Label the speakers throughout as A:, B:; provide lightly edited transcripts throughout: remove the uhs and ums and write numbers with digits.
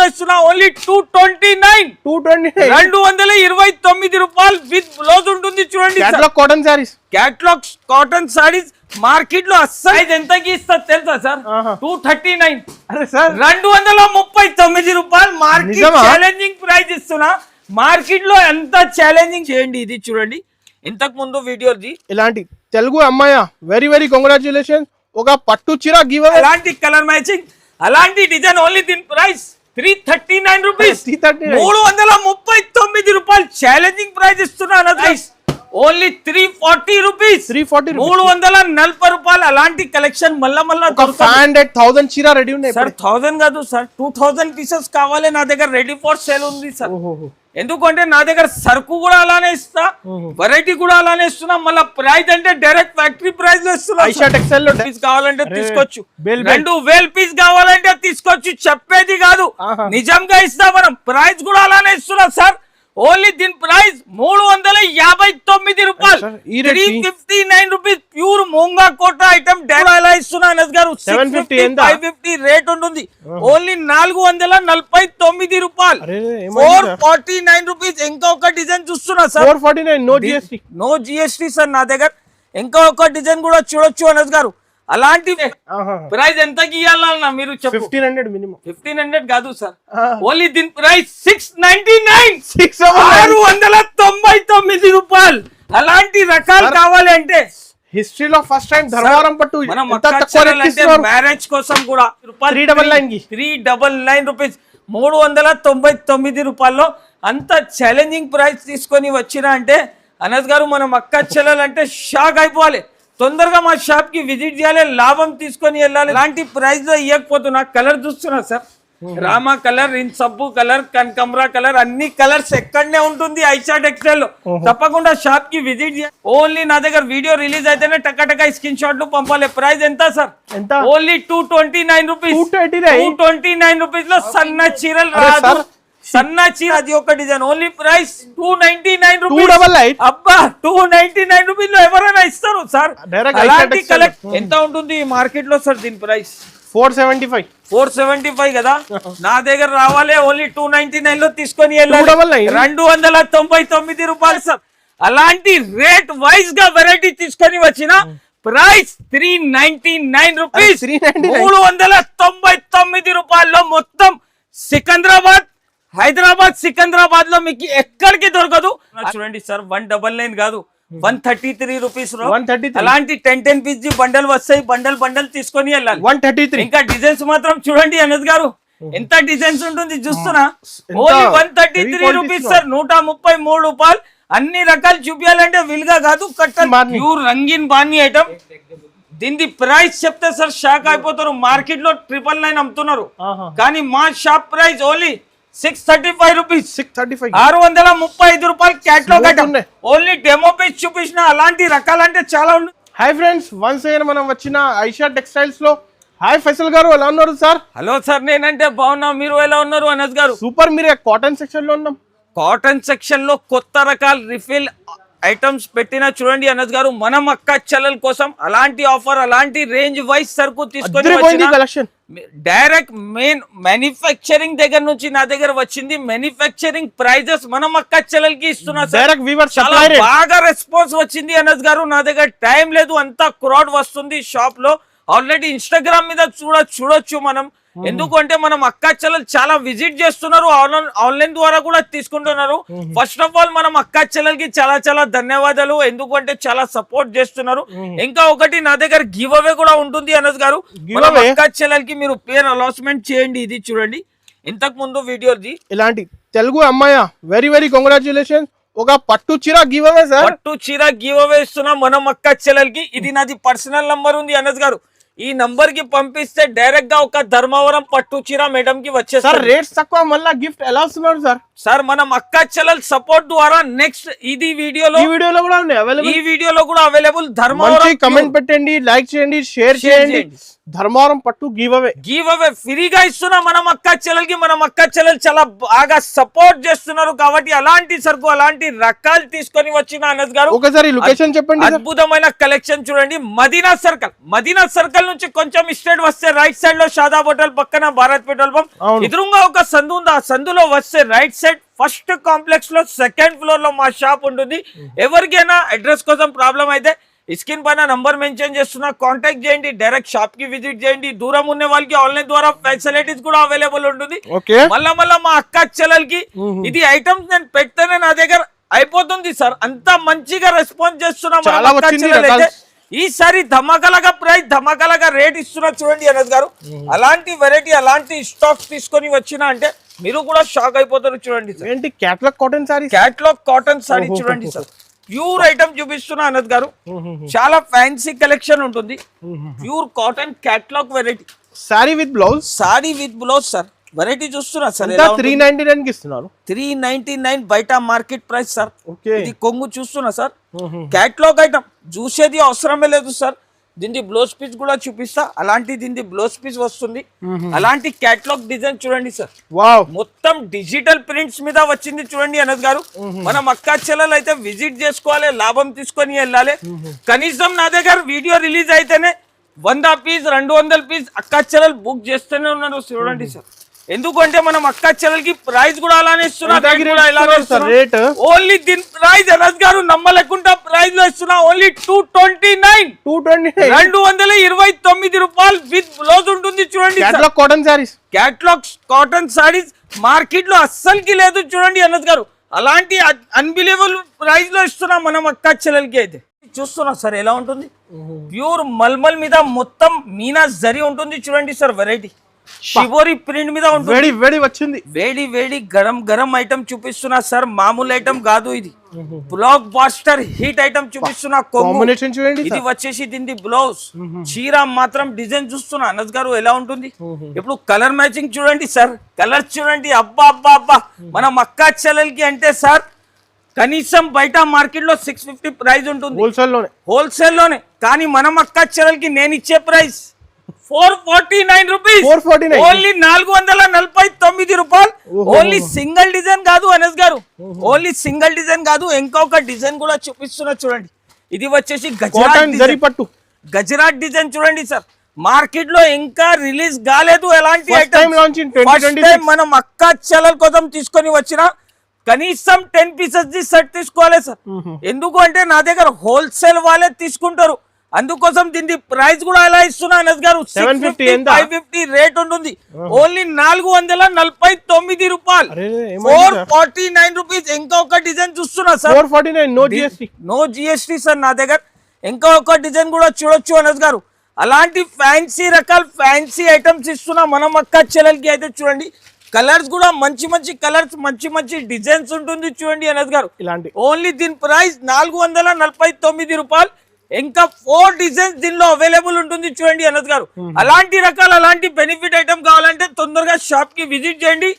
A: ఇస్తున్నా ఓన్లీ 229 229 రూపాయలు with blouse ఉంటుంది చూడండి.
B: Cotton saris,
A: catalogue cotton saris market లో అస్సలు ఎంతకి ఇస్తా తెలుసా సార్? 239.
B: అరే సార్
A: 239 రూపాయలు మార్కెట్ ఛాలెంజింగ్ ప్రైస్ ఇస్తున్నా. మార్కెట్ లో ఎంత ఛాలెంజింగ్ చేయండి. ఇది చూడండి, ఇంతకు ముందు వీడియోది
B: ఇలాంటి తెలుగు అమ్మాయ వెరీ వెరీ కంగ్రాచులేషన్. ఒక పట్టు చీర గివ్ అవే,
A: అలాంటి కలర్ మ్యాచింగ్, అలాంటి డిజైన్ ఓన్లీ దీని ప్రైస్ 339 రూపీస్. 339 రూపాయలు ఛాలెంజింగ్ ప్రైస్ ఇస్తున్నా. Only 340 rupees. 340 రూపాయలు. అలాంటి కలెక్షన్ మళ్ళా
B: 500,000 చీర రెడీ ఉన్నాయి
A: సార్. 1000 కాదు సార్, 2000 పీసెస్ కావాలి. నా దగ్గర రెడీ ఫర్ సేల్ ఉంది సార్. ఎందుకంటే నా దగ్గర సరుకు కూడా అలానే ఇస్తా, వెరైటీ కూడా అలానే ఇస్తున్నా. మళ్ళీ ప్రైస్ అంటే డైరెక్ట్ ఫ్యాక్టరీ ప్రైస్ లో ఇస్తున్నా. పీస్ కావాలంటే తీసుకోవచ్చు, 2000 పీస్ కావాలంటే తీసుకోవచ్చు. చెప్పేది కాదు, నిజంగా ఇస్తా. మనం ప్రైస్ కూడా అలానే ఇస్తున్నా సార్. ఓన్లీ దీని ప్రైస్ 359 రూపాయలు. 359 రూపీస్ ప్యూర్ మూంగా కోట ఐటమ్ ఎలా ఇస్తున్నా అనస్ గారు. 550 రేట్ ఉంటుంది. ఓన్లీ 449 రూపాయలు. 449 రూపీస్. ఇంకొక డిజైన్ చూస్తున్నా సార్.
B: 449
A: no GST sir. నా దగ్గర ఇంకా ఒక డిజైన్ కూడా చూడొచ్చు అనస్ గారు. అలాంటి ప్రైస్ ఎంత ఇవ్వాలన్నా మీరు చెప్పు.
B: 1500 మినిమం.
A: 1500 కాదు సార్. ఓన్లీ దీని ప్రైస్ 699. 699 రూపాయలు. అలాంటి రకాలు కావాలి అంటే
B: హిస్టరీలో ఫస్ట్ టైం ధర్మవరం పట్టు
A: మ్యారేజ్ కోసం కూడా 399 రూపీస్. 399 రూపాయల్లో అంత ఛాలెంజింగ్ ప్రైస్ తీసుకొని వచ్చిన అంటే అనస్ గారు మనం అక్క చెల్లెలంటే షాక్ అయిపోవాలి. తొందరగా మా షాప్ కి విజిట్ చేయాలి, లాభం తీసుకొని వెళ్ళాలి. ఇలాంటి ప్రైస్ లో ఇవ్వకపోతున్నా. కలర్ చూస్తున్నా సార్, రామా కలర్, ఇన్ సబ్బు కలర్, కనకంబరా కలర్, అన్ని కలర్స్ ఎక్కడనే ఉంటుంది ఐషా టెక్స్టైల్ లో. తప్పకుండా షాప్ కి విజిట్ చేయాలి. ఓన్లీ నా దగ్గర వీడియో రిలీజ్ అయితేనే టక్క స్క్రీన్ షాట్లు పంపాలి. ప్రైస్ ఎంత సార్? Only 229 rupees. 229 రూపీస్ లో సన్న చీరలు రాదు. సన్న చీర అది ఒక డిజైన్. Only price 299 rupees. అబ్బా 299 రూపీస్ లో ఎవరైనా ఇస్తారు సార్. అలాంటి కలెక్ట్ ఎంత ఉంటుంది మార్కెట్ లో సార్? దీని ప్రైస్ 475 కదా. నా దగ్గర రావాలి. ఓన్లీ 299 లో తీసుకొని వెళ్ళాలి. 299 రూపాయలు సార్. అలాంటి రేట్ వైజ్ గా వెరైటీ తీసుకొని వచ్చిన ప్రైస్ 399 రూపీస్. 399 రూపాయల్లో మొత్తం సికింద్రాబాద్ లో మీకు ఎక్కడికి దొరకదు. చూడండి సార్, 199 కాదు, 133 రూపీస్. అలాంటి 10 పీస్ బండల్ వస్తాయి. బండల్ తీసుకొని వెళ్ళాలి.
B: 133.
A: ఇంకా డిజైన్స్ మాత్రం చూడండి అనస్ గారు, ఎంత డిజైన్స్ ఉంటుంది చూస్తున్నా. Only 133 rupees sir. 133 రూపాయలు. అన్ని రకాలు చూపించాలంటే విల్గా కాదు, కట్టల్ ప్యూర్ రంగీన్ బాణి ఐటమ్. దీని ప్రైస్ చెప్తే సార్ షాక్ అయిపోతారు. మార్కెట్ లో 999 అమ్ముతున్నారు, కానీ మా షాప్ ప్రైస్ ఓన్లీ 635 రూపీస్. 635 రూపాయలు. Catalogue item. Only demo piece చూపించిన. అలాంటి రకాలంటే చాలా ఉంది.
B: హాయ్ ఫ్రెండ్స్, వన్స్ అగైన్ మనం వచ్చిన ఐషా టెక్స్టైల్స్ లో. హాయ్ ఫైసల్ గారు, ఎలా ఉన్నారు సార్?
A: హలో సార్, నేనంటే బాగున్నా, మీరు ఎలా ఉన్నారు అనస్ గారు?
B: సూపర్. మీరు కాటన్ సెక్షన్ లో ఉన్నాం.
A: కాటన్ సెక్షన్ లో కొత్త రకాల రిఫిల్ ఐటమ్స్ పెట్టినా చూడండి అనస్ గారు. మనం అక్క చెల్లెల కోసం అలాంటి ఆఫర్, అలాంటి రేంజ్ వైజ్ సరుకు తీసుకొని డైరెక్ట్ మెయిన్ మ్యానుఫ్యాక్చరింగ్ దగ్గర నుంచి నా దగ్గర వచ్చింది. మ్యానుఫ్యాక్చరింగ్ ప్రైజెస్ మనం అక్క చెల్లెలకి ఇస్తున్నా సార్. బాగా రెస్పాన్స్ వచ్చింది అనస్ గారు. నా దగ్గర టైం లేదు, అంతా క్రౌడ్ వస్తుంది షాప్ లో. ఆల్రెడీ ఇన్స్టాగ్రామ్ మీద చూడొచ్చు మనం. ఎందుకంటే మనం అక్క చెల్లెలు చాలా విజిట్ చేస్తున్నారు, ఆన్లైన్ ద్వారా కూడా తీసుకుంటున్నారు. ఫస్ట్ ఆఫ్ ఆల్ మనం అక్క చెల్లెలకి చాలా ధన్యవాదాలు. ఎందుకంటే చాలా సపోర్ట్ చేస్తున్నారు. ఇంకా ఒకటి, నా దగ్గర గివ్ అవే కూడా ఉంటుంది అనస్ గారు. అక్క చెల్లెలకి మీరు పేరు అనౌన్స్మెంట్ చేయండి. ఇది చూడండి, ఇంతకు ముందు వీడియోది.
B: ఇలాంటి తెలుగు అమ్మాయ వెరీ వెరీ కంగ్రాచులేషన్. ఒక పట్టు చీర గివ్ అవే సార్.
A: పట్టు చీర గివ్ అవే ఇస్తున్నాం మనం అక్క చెల్లెలకి. ఇది నాది పర్సనల్ నంబర్ ఉంది అనస్ గారు. ఈ నంబర్ కి పంపిస్తే డైరెక్ట్ గా ఒక ధర్మవరం పట్టు చీర మేడం కి వచ్చేస్తారు.
B: రేట్స్ తక్కువ, మళ్ళీ గిఫ్ట్ ఎలా వస్తున్నారు సార్?
A: సార్ మనం అక్క చెల్లెల సపోర్ట్ ద్వారా నెక్స్ట్ ఇది వీడియోలో కూడా అవైలబుల్. ధర్మవరం
B: కమెంట్ పెట్టండి, లైక్ చేయండి, షేర్ చేయండి. ధర్మవరం పట్టు గివ్ అవే
A: ఫ్రీగా ఇస్తున్నాం మనం అక్క చెల్లెలకి. మనం అక్క చెల్లెలు చాలా బాగా సపోర్ట్ చేస్తున్నారు కాబట్టి అలాంటి సరుకు, అలాంటి రకాలు తీసుకొని వచ్చిన అనస్ గారు.
B: ఒకసారి లొకేషన్ చెప్పండి.
A: అద్భుతమైన కలెక్షన్ చూడండి. మదీనా సర్కిల్ నుంచి కొంచెం స్ట్రేట్ వస్తే రైట్ సైడ్ లో షాదాబ్ హోటల్ పక్కన భారత్ పెట్రోల్ పంప్
B: అవును.
A: ఎదురుగా ఒక సందు ఉంది. ఆ సందులో వస్తే రైట్ సైడ్ ఫస్ట్ కాంప్లెక్స్ లో సెకండ్ ఫ్లోర్ లో మా షాప్ ఉంటుంది. ఎవరికైనా అడ్రస్ కోసం ప్రాబ్లం అయితే స్క్రీన్ పైన నంబర్ మెన్షన్ చేస్తున్నా, కాంటాక్ట్ చేయండి, డైరెక్ట్ షాప్ కి విజిట్ చేయండి. దూరం ఉన్న వాళ్ళకి ఆన్లైన్ ద్వారా ఫెసిలిటీస్ కూడా అవైలబుల్ ఉంటుంది.
B: ఓకే
A: మళ్ళా మా అక్క చెల్లెలకి ఇది ఐటమ్స్ నేను పెడితేనే నా దగ్గర అయిపోతుంది సార్. అంత మంచిగా రెస్పాన్స్ చేస్తున్నా మన
B: చాలా
A: అక్క
B: వచ్చింది
A: చెల్లెలు అయితే.
B: రకాలు.
A: ఈసారి ధమాకలగా ప్రైస్ ధమాకలగా రేట్ ఇస్తున్నా చూడండి అనస్ గారు. అలాంటి వెరైటీ అలాంటి స్టాక్స్ తీసుకొని వచ్చినా అంటే మీరు కూడా షాక్ అయిపోతారు. చూడండి సార్,
B: ఏంటి catalogue cotton sorry,
A: catalogue cotton sorry చూడండి సార్. ప్యూర్ ఐటమ్ చూపిస్తున్నా అనస్ గారు. చాలా ఫ్యాన్సీ కలెక్షన్ ఉంటుంది. Pure cotton catalogue variety
B: sorry with blouse,
A: sorry with blouse sir. Variety చూస్తున్నా సార్,
B: 399 కి ఇస్తున్నారు.
A: 399 బయట మార్కెట్ ప్రైస్ సార్.
B: ఓకే
A: ఇది కొంగు చూస్తున్నా సార్, క్యాట్లాగ్ ఐటమ్ చూసేది అవసరమే లేదు సార్. దీని బ్లౌజ్ పీస్ కూడా చూపిస్తా. అలాంటి దీని బ్లౌజ్ పీస్ వస్తుంది. అలాంటి క్యాట్లాగ్ డిజైన్ చూడండి సార్.
B: వావ్,
A: మొత్తం డిజిటల్ ప్రింట్స్ మీద వచ్చింది చూడండి అనస్ గారు. మనం అక్క చెల్లెలు అయితే విజిట్ చేసుకోవాలి, లాభం తీసుకొని వెళ్ళాలి. కనీసం నా దగ్గర వీడియో రిలీజ్ అయితేనే 100 పీస్ 200 పీస్ అక్క చెల్లెలు బుక్ చేస్తూనే ఉన్నారు చూడండి సార్. ఎందుకంటే మనం అక్క చెల్లెలకి ప్రైస్ కూడా అలానే
B: రేట్
A: ఓన్లీ దీని ప్రైస్ అనస్ గారు నమ్మలేకుండా ప్రైస్ లో ఇస్తున్నా. ఓన్లీ 229 229 రూపాయలు విత్ బ్లౌజ్ ఉంటుంది చూడండి.
B: Catalogue cotton saris,
A: catalogue cotton saris market లో అస్సలకి లేదు చూడండి అనస్ గారు. అలాంటి అన్బిలీవబుల్ ప్రైస్ లో ఇస్తున్నాం మనం అక్క చెల్లెలకి అయితే. చూస్తున్నా సార్ ఎలా ఉంటుంది. ప్యూర్ మల్మల్ మీద మొత్తం మీనా జరీ ఉంటుంది చూడండి సార్. వెరైటీ షిబోరి ప్రింట్ మీద ఉంటుంది.
B: వేడి వేడి వచ్చింది,
A: వేడి వేడి గరం గరం ఐటమ్ చూపిస్తున్నా సార్. మామూలు ఐటమ్ కాదు ఇది, బ్లాక్ బాస్టర్ హిట్ ఐటమ్ చూపిస్తున్నా.
B: కాంబినేషన్ చూడండి.
A: ఇది వచ్చేసి దీని బ్లౌజ్, చీర మాత్రం డిజైన్ చూస్తున్నా అనస్ గారు ఎలా ఉంటుంది. ఇప్పుడు కలర్ మ్యాచింగ్ చూడండి సార్, కలర్స్ చూడండి. అబ్బా అబ్బా అబ్బా, మన అక్క చెల్లెలకి అంటే సార్ కనీసం బయట మార్కెట్ లో 650 ప్రైస్ ఉంటుంది హోల్సేల్ లోనే. కానీ మనం అక్క చెల్లెలకి నేను ఇచ్చే ప్రైస్ 449 రూపీస్, ఓన్లీ 449 రూపాయలు. ఓన్లీ సింగిల్ డిజైన్ కాదు అనస్ గారు, ఓన్లీ సింగిల్ డిజైన్ కాదు, ఇంకొక డిజైన్ కూడా చూపిస్తున్నా చూడండి. ఇది వచ్చేసి గజరాట్ డిజైన్ చూడండి సార్. మార్కెట్ లో ఇంకా రిలీజ్ కాలేదు ఎలాంటి ఐటమ్. మనం అక్క చెల్లెల కోసం తీసుకొని వచ్చిన కనీసం 10 పీసెస్ ది సెట్ తీసుకోవాలి సార్. ఎందుకు అంటే నా దగ్గర హోల్సేల్ వాళ్ళే తీసుకుంటారు. అందుకోసం దీని ప్రైస్ కూడా ఎలా ఇస్తున్నా అనస్ గారు. 550 రేట్ ఉంటుంది. ఓన్లీ 449 రూపాయలు, 449 రూపీస్. ఇంకొక డిజైన్ చూస్తున్నా సార్,
B: 449
A: నో జిఎస్టీ సార్ నా దగ్గర. ఇంకొక డిజైన్ కూడా చూడొచ్చు అనస్ గారు. అలాంటి ఫ్యాన్సీ రకాల ఫ్యాన్సీ ఐటమ్స్ ఇస్తున్నా మనం అక్క చెల్లెలకి అయితే. చూడండి కలర్స్ కూడా మంచి మంచి కలర్స్, మంచి మంచి డిజైన్స్ ఉంటుంది చూడండి అనస్ గారు. ఓన్లీ దీని ప్రైస్ 449 రూపాయలు. ఇంకా 4 డిజైన్స్ దీనిలో అవైలబుల్ ఉంటుంది చూడండి అనస్ గారు. అలాంటి రకాల అలాంటి బెనిఫిట్ ఐటమ్ కావాలంటే తొందరగా షాప్ కి విజిట్ చేయండి.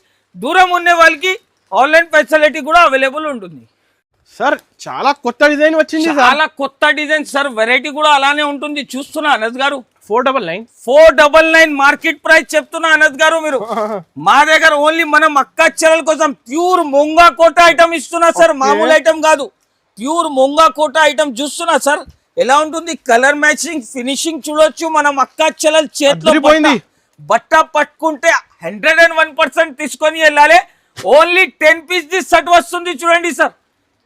A: దూరం ఉన్న వాళ్ళకి ఆన్లైన్ ఫెసిలిటీ కూడా అవైలబుల్ ఉంటుంది
B: సార్. చాలా కొత్త డిజైన్ వచ్చింది,
A: చాలా కొత్త డిజైన్ సార్. వెరైటీ కూడా అలానే ఉంటుంది చూస్తున్నా అనస్ గారు.
B: 499
A: మార్కెట్ ప్రైస్ చెప్తున్నా అనస్ గారు. మీరు మా దగ్గర ఓన్లీ మనం అక్క చెల్లెల కోసం ప్యూర్ ముంగా కోట ఐటమ్ ఇస్తున్నా సార్. మామూలు ఐటమ్ కాదు, ప్యూర్ ముంగా కోట ఐటమ్ చూస్తున్నా సార్. ఎలా ఉంటుంది కలర్ మ్యాచింగ్, ఫినిషింగ్ చూడొచ్చు. మనం అక్క చెల్లెల చేతిలో బట్ట పట్టుకుంటే 101% తీసుకొని వెళ్ళాలి. ఓన్లీ 10 పీస్ ది సెట్ వస్తుంది చూడండి సార్.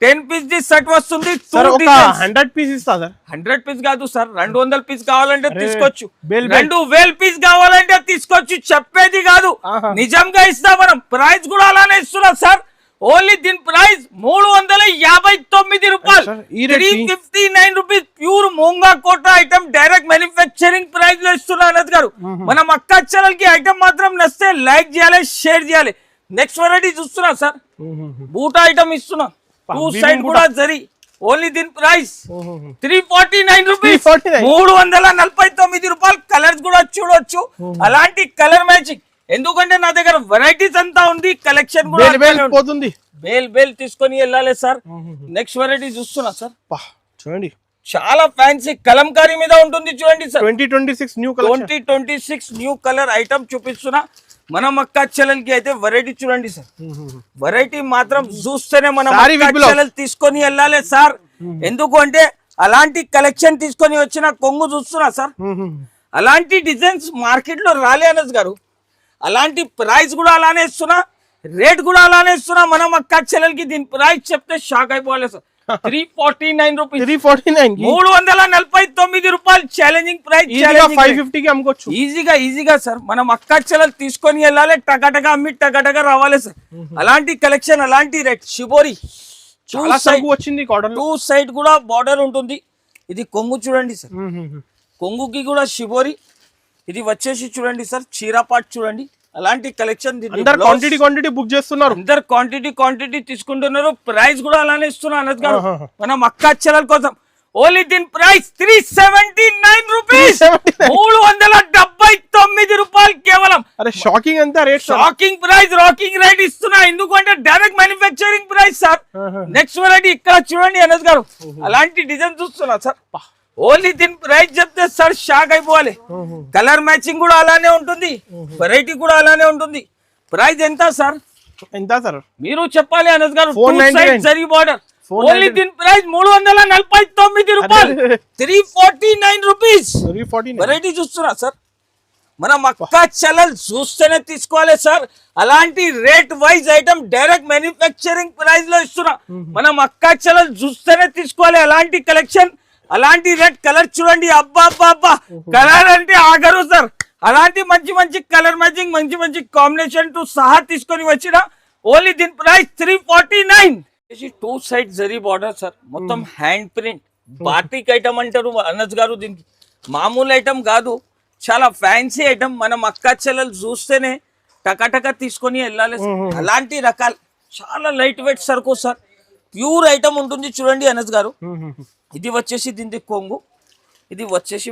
A: 10 పీస్ ది సెట్ వస్తుంది.
B: 100 పీస్ ఇస్తా సార్.
A: 100 పీస్ కాదు సార్, 200 పీస్ కావాలంటే తీసుకోవచ్చు, 2000 పీస్ కావాలంటే తీసుకోవచ్చు. చెప్పేది కాదు, నిజంగా ఇస్తా. మనం ప్రైస్ కూడా అలానే ఇస్తున్నాం సార్. ఓన్లీ దీని ప్రైస్ 359 రూపాయలు, 359 రూపీస్. ప్యూర్ మూంగా కోట ఐటమ్ డైరెక్ట్ మ్యానుఫ్యాక్చరింగ్ ప్రైస్ లో ఇస్తున్నా అనస్ గారు. మనం అక్క చెల్లెలకి ఐటమ్ మాత్రం నచ్చితే లైక్ చేయాలి, షేర్ చేయాలి. నెక్స్ట్ వెరైటీ చూస్తున్నా సార్, బూటా ఐటమ్ ఇస్తున్నా. 2 సైడ్ కూడా జరీ. ఓన్లీ దీని ప్రైస్ 349 రూపీస్, 349 రూపాయలు. కలర్స్ కూడా చూడొచ్చు, అలాంటి కలర్ మ్యాచింగ్. ఎందుకంటే నా దగ్గర వెరైటీస్ అంతా ఉంది, కలెక్షన్ కూడా
B: పోతుంది.
A: బేల్ తీసుకొని వెళ్ళాలి సార్. నెక్స్ట్ వెరైటీ చూస్తున్నా సార్,
B: చూడండి
A: చాలా ఫ్యాన్సీ కలంకారీ మీద ఉంటుంది చూడండి సార్.
B: 2026
A: న్యూ కలర్ ఐటమ్ చూపిస్తున్నా మనం అక్క చెల్లెలకి అయితే. వెరైటీ చూడండి సార్, వెరైటీ మాత్రం చూస్తేనే మనం అక్క చెల్లెలు తీసుకొని వెళ్ళాలి సార్. ఎందుకు అంటే అలాంటి కలెక్షన్ తీసుకొని వచ్చిన కొంగు చూస్తున్నా సార్. అలాంటి డిజైన్స్ మార్కెట్ లో రాలే అనస్ గారు. అలాంటి ప్రైస్ కూడా అలానే ఇస్తున్నా, రేట్ కూడా అలానే ఇస్తున్నా. మనం అక్క చెల్లెలకి దీని ప్రైస్ చెప్తే షాక్ అయిపోవాలి సార్. 349 రూపీస్,
B: 349
A: 349 రూపాయలు ఛాలెంజింగ్ ప్రైస్.
B: 550 కి అమ్ముకోవచ్చు
A: ఈజీగా సార్. మనం అక్క చెల్లెలు తీసుకొని వెళ్ళాలి, టగటగా అమ్మి టగటగా రావాలి సార్. అలాంటి కలెక్షన్, అలాంటి రేట్. షిబోరి
B: చాలా సరుకు వచ్చింది కాటన్.
A: 2 సైడ్ కూడా బార్డర్ ఉంటుంది. ఇది కొంగు చూడండి సార్, కొంగుకి కూడా షిబోరి. ఇది వచ్చేసి చూడండి సార్, చీరాపాట్ చూడండి. అలాంటి కలెక్షన్
B: క్వాంటిటీ బుక్ చేస్తున్నారు,
A: అందరు క్వాంటిటీ తీసుకుంటున్నారు. ప్రైస్ కూడా అలానే ఇస్తున్నా అనస్ గారు. మనం అక్క చెల్లెల కోసం ఓన్లీ దీని ప్రైస్ 379 రూపీస్, 379 రూపాయలు కేవలం.
B: షాకింగ్ ఎంత rate,
A: shocking price, rocking rate ఇస్తున్నా. ఎందుకంటే direct manufacturing price sir. Next variety ఇక్కడ చూడండి అనస్ గారు, అలాంటి డిజైన్ చూస్తున్నా సార్. ఓన్లీ దీని ప్రైస్ చెప్తే సార్ షాక్ అయిపోవాలి. కలర్ మ్యాచింగ్ కూడా అలానే ఉంటుంది, వెరైటీ కూడా అలానే ఉంటుంది. ప్రైస్ ఎంత సార్ మీరు చెప్పాలి అనస్ గారు. జరీ బార్డర్. ఓన్లీ దీని ప్రైస్ 349 రూపాయలు, 349 రూపీస్. వెరైటీ చూస్తున్నా సార్. మనం అక్క చెల్లెలు చూస్తేనే తీసుకోవాలి సార్. అలాంటి rate wise item direct manufacturing price లో ఇస్తున్నా. మనం అక్క చెల్లెలు చూస్తేనే తీసుకోవాలి. అలాంటి కలెక్షన్, అలాంటి రేట్. కలర్ చూడండి, అబ్బా కలర్ అంటే ఆగరు సార్. అలాంటి మంచి కలర్ మ్యాచింగ్, మంచి కాంబినేషన్ తో సహా తీసుకొని వచ్చిన ఓన్లీ దీని price 349. 2 side zari border sir, మొత్తం హ్యాండ్ ప్రింట్ బాటిక్ ఐటమ్ అంటారు అనస్ గారు. దీనికి మామూలు ఐటమ్ కాదు, చాలా ఫ్యాన్సీ ఐటమ్. మనం అక్క చెల్లెలు చూస్తేనే టకాటకా తీసుకొని వెళ్ళాలి. అలాంటి రకాలు చాలా లైట్ వెయిట్ సరుకు సార్, ప్యూర్ ఐటమ్ ఉంటుంది చూడండి అనస్ గారు. ఇది వచ్చేసి దీని కొంగు, ఇది వచ్చేసి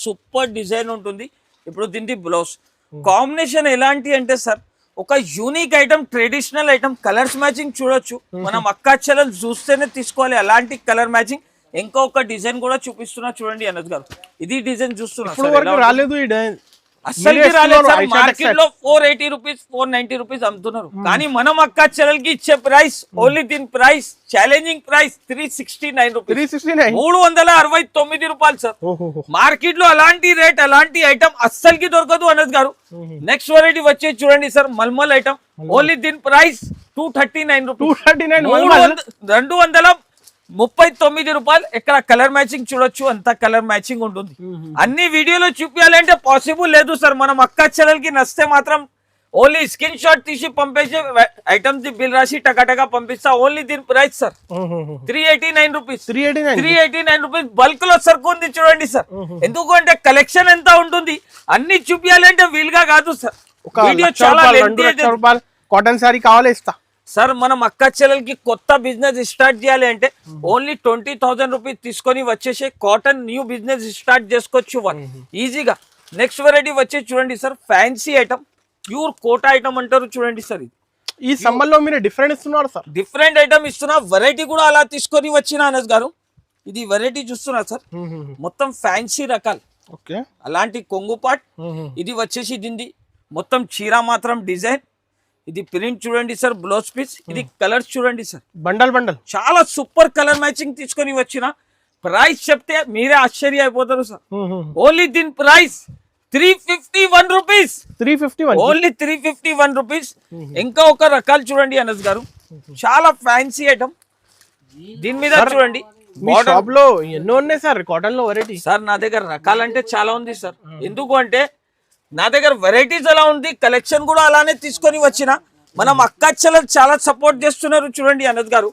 A: సూపర్ డిజైన్ ఉంటుంది. ఇప్పుడు దీని బ్లౌజ్ కాంబినేషన్ ఎలాంటి అంటే సార్, ఒక unique item, traditional item. Colours matching చూడొచ్చు. మనం అక్క చెల్లెలు చూస్తేనే తీసుకోవాలి. అలాంటి కలర్ మ్యాచింగ్. ఇంకొక డిజైన్ కూడా చూపిస్తున్నా చూడండి అనస్ గారు. ఇది డిజైన్ చూస్తున్నా
B: రాలేదు,
A: అసలు రాలేదు సార్. మార్కెట్ లో 480 రూపీస్, 490 రూపీస్ అమ్ముతున్నారు. కానీ మనం అక్క చెల్లెలకి ఇచ్చే ప్రైస్ ఓన్లీ దీని ప్రైస్, ఛాలెంజింగ్ ప్రైస్ 369 రూపీస్, 369 రూపాయలు సార్. మార్కెట్ లో అలాంటి రేట్, అలాంటి ఐటమ్ అస్సలకి దొరకదు అనస్ గారు. నెక్స్ట్ వెరైటీ వచ్చేది చూడండి సార్, మల్మల్ ఐటమ్. ఓన్లీ దీని ప్రైస్ 239 రూపీస్, 239 రూపాయలు. ఇక్కడ కలర్ మ్యాచింగ్ చూడొచ్చు, అంత కలర్ మ్యాచింగ్ ఉంటుంది. అన్ని వీడియోలో చూపించాలంటే పాసిబుల్ లేదు సార్. మనం అక్క చెల్లెలకి నచ్చితే మాత్రం ఓన్లీ స్క్రీన్ షాట్ తీసి పంపేసి ఐటమ్స్ బిల్ రాసి టకాటగా పంపిస్తా. ఓన్లీ దీని price sir 389 rupees, 389 rupees. Bulk లో సరుకు ఉంది చూడండి సార్. ఎందుకంటే కలెక్షన్ ఎంత ఉంటుంది, అన్ని చూపించాలంటే వీలుగా కాదు సార్. వీడియో చాలా
B: కాటన్ సారీ కావాలి ఇస్తా
A: సార్. మనం అక్క చెల్లెలకి కొత్త బిజినెస్ స్టార్ట్ చేయాలి అంటే ఓన్లీ 20,000 రూపీస్ తీసుకొని వచ్చేసి కాటన్ న్యూ బిజినెస్ స్టార్ట్ చేసుకోవచ్చు ఈజీగా. నెక్స్ట్ వెరైటీ వచ్చేసి చూడండి sir, fancy item, pure Kota item అంటారు చూడండి సార్. ఇది
B: ఈ సమ్మర్ లో మీరు డిఫరెంట్ ఇస్తున్నారు సార్,
A: డిఫరెంట్ ఐటమ్ ఇస్తున్నా. వెరైటీ కూడా అలా తీసుకొని వచ్చిన అనస్ గారు. ఇది వెరైటీ చూస్తున్నా సార్, మొత్తం ఫ్యాన్సీ రకాలు. అలాంటి కొంగు పాట్. ఇది వచ్చేసి దీన్ని మొత్తం చీర మాత్రం డిజైన్. ఇది ప్రింట్ చూడండి సార్, బ్లౌజ్ పీస్. ఇది కలర్స్ చూడండి సార్,
B: బండల్
A: చాలా సూపర్ కలర్ మ్యాచింగ్ తీసుకొని వచ్చిన. ప్రైస్ చెప్తే మీరే ఆశ్చర్య అయిపోతారు సార్. ఓన్లీ దీని ప్రైస్ 351 రూపీస్, 351, ఓన్లీ 351 రూపీస్. ఇంకా ఒక రకాలు చూడండి అనస్ గారు, చాలా ఫ్యాన్సీ ఐటమ్. దీని మీద చూడండి
B: షాప్ లో ఎన్నో ఉన్నాయి సార్ కాటన్ లో వెరైటీ.
A: సార్ నా దగ్గర రకాలంటే చాలా ఉంది సార్. ఎందుకు అంటే నా దగ్గర వెరైటీస్ ఎలా ఉంది, కలెక్షన్ కూడా అలానే తీసుకొని వచ్చిన. మనం అక్క చెల్లెలు చాలా సపోర్ట్ చేస్తున్నారు చూడండి అనస్ గారు.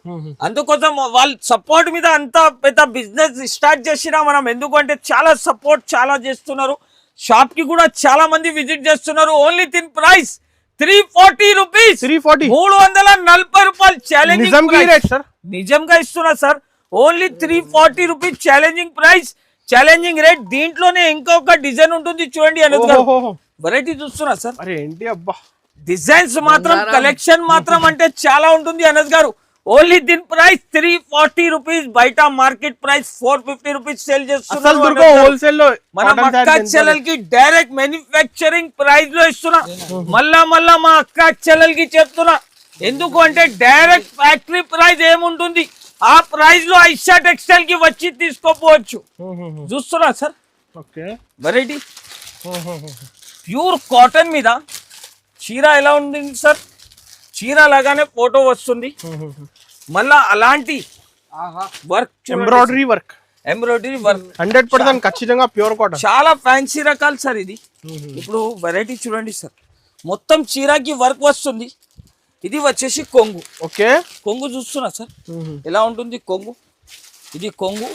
A: అందుకోసం వాళ్ళ సపోర్ట్ మీద అంత పెద్ద బిజినెస్ స్టార్ట్ చేసినా మనం. ఎందుకంటే చాలా సపోర్ట్ చాలా చేస్తున్నారు. షాప్ కి కూడా చాలా మంది విజిట్ చేస్తున్నారు. ఓన్లీ దీని ప్రైస్ 340 రూపీస్, 340 రూపాయలు. ఛాలెంజింగ్ నిజంగా ఇస్తున్నా sir. Only 340 rupees challenging price, challenging rate. దీంట్లోనే ఇంకొక డిజైన్ ఉంటుంది చూడండి అనస్ గారు. వెరైటీ చూస్తున్నా సార్.
B: ఏంటి అబ్బా,
A: డిజైన్స్ మాత్రం, కలెక్షన్ మాత్రం అంటే చాలా ఉంటుంది అనస్ గారు. ఓన్లీ దీని ప్రైస్ 340 రూపీస్. బయట మార్కెట్ ప్రైస్ 450 రూపీస్ సేల్ చేస్తున్నారు. మన అక్క చెల్లెలకి డైరెక్ట్ మ్యానుఫ్యాక్చరింగ్ ప్రైస్ లో ఇస్తున్నా. మళ్ళా మా అక్క చెల్లెలకి చెప్తున్నా. ఎందుకు అంటే డైరెక్ట్ ఫ్యాక్టరీ ప్రైస్ ఏముంటుంది, ఆ ప్రైస్ లో ఐషా టెక్స్టైల్ కి వచ్చి తీసుకోపోవచ్చు. చూస్తున్నా sir
B: okay
A: variety pure cotton మీద చీర ఎలా ఉంది సార్, చీర లాగానే ఫోటో వస్తుంది. మళ్ళా అలాంటి వర్క్
B: ఎంబ్రాయిడరీ వర్క్ 100% ఖచ్చితంగా ప్యూర్ కాటన్.
A: చాలా ఫ్యాన్సీ రకాలు సార్ ఇది. ఇప్పుడు వెరైటీ చూడండి సార్, మొత్తం చీరకి వర్క్ వస్తుంది. ఇది వచ్చేసి కొంగు.
B: ఓకే
A: కొంగు చూస్తున్నా సార్ ఎలా ఉంటుంది కొంగు. ఇది కొంగు,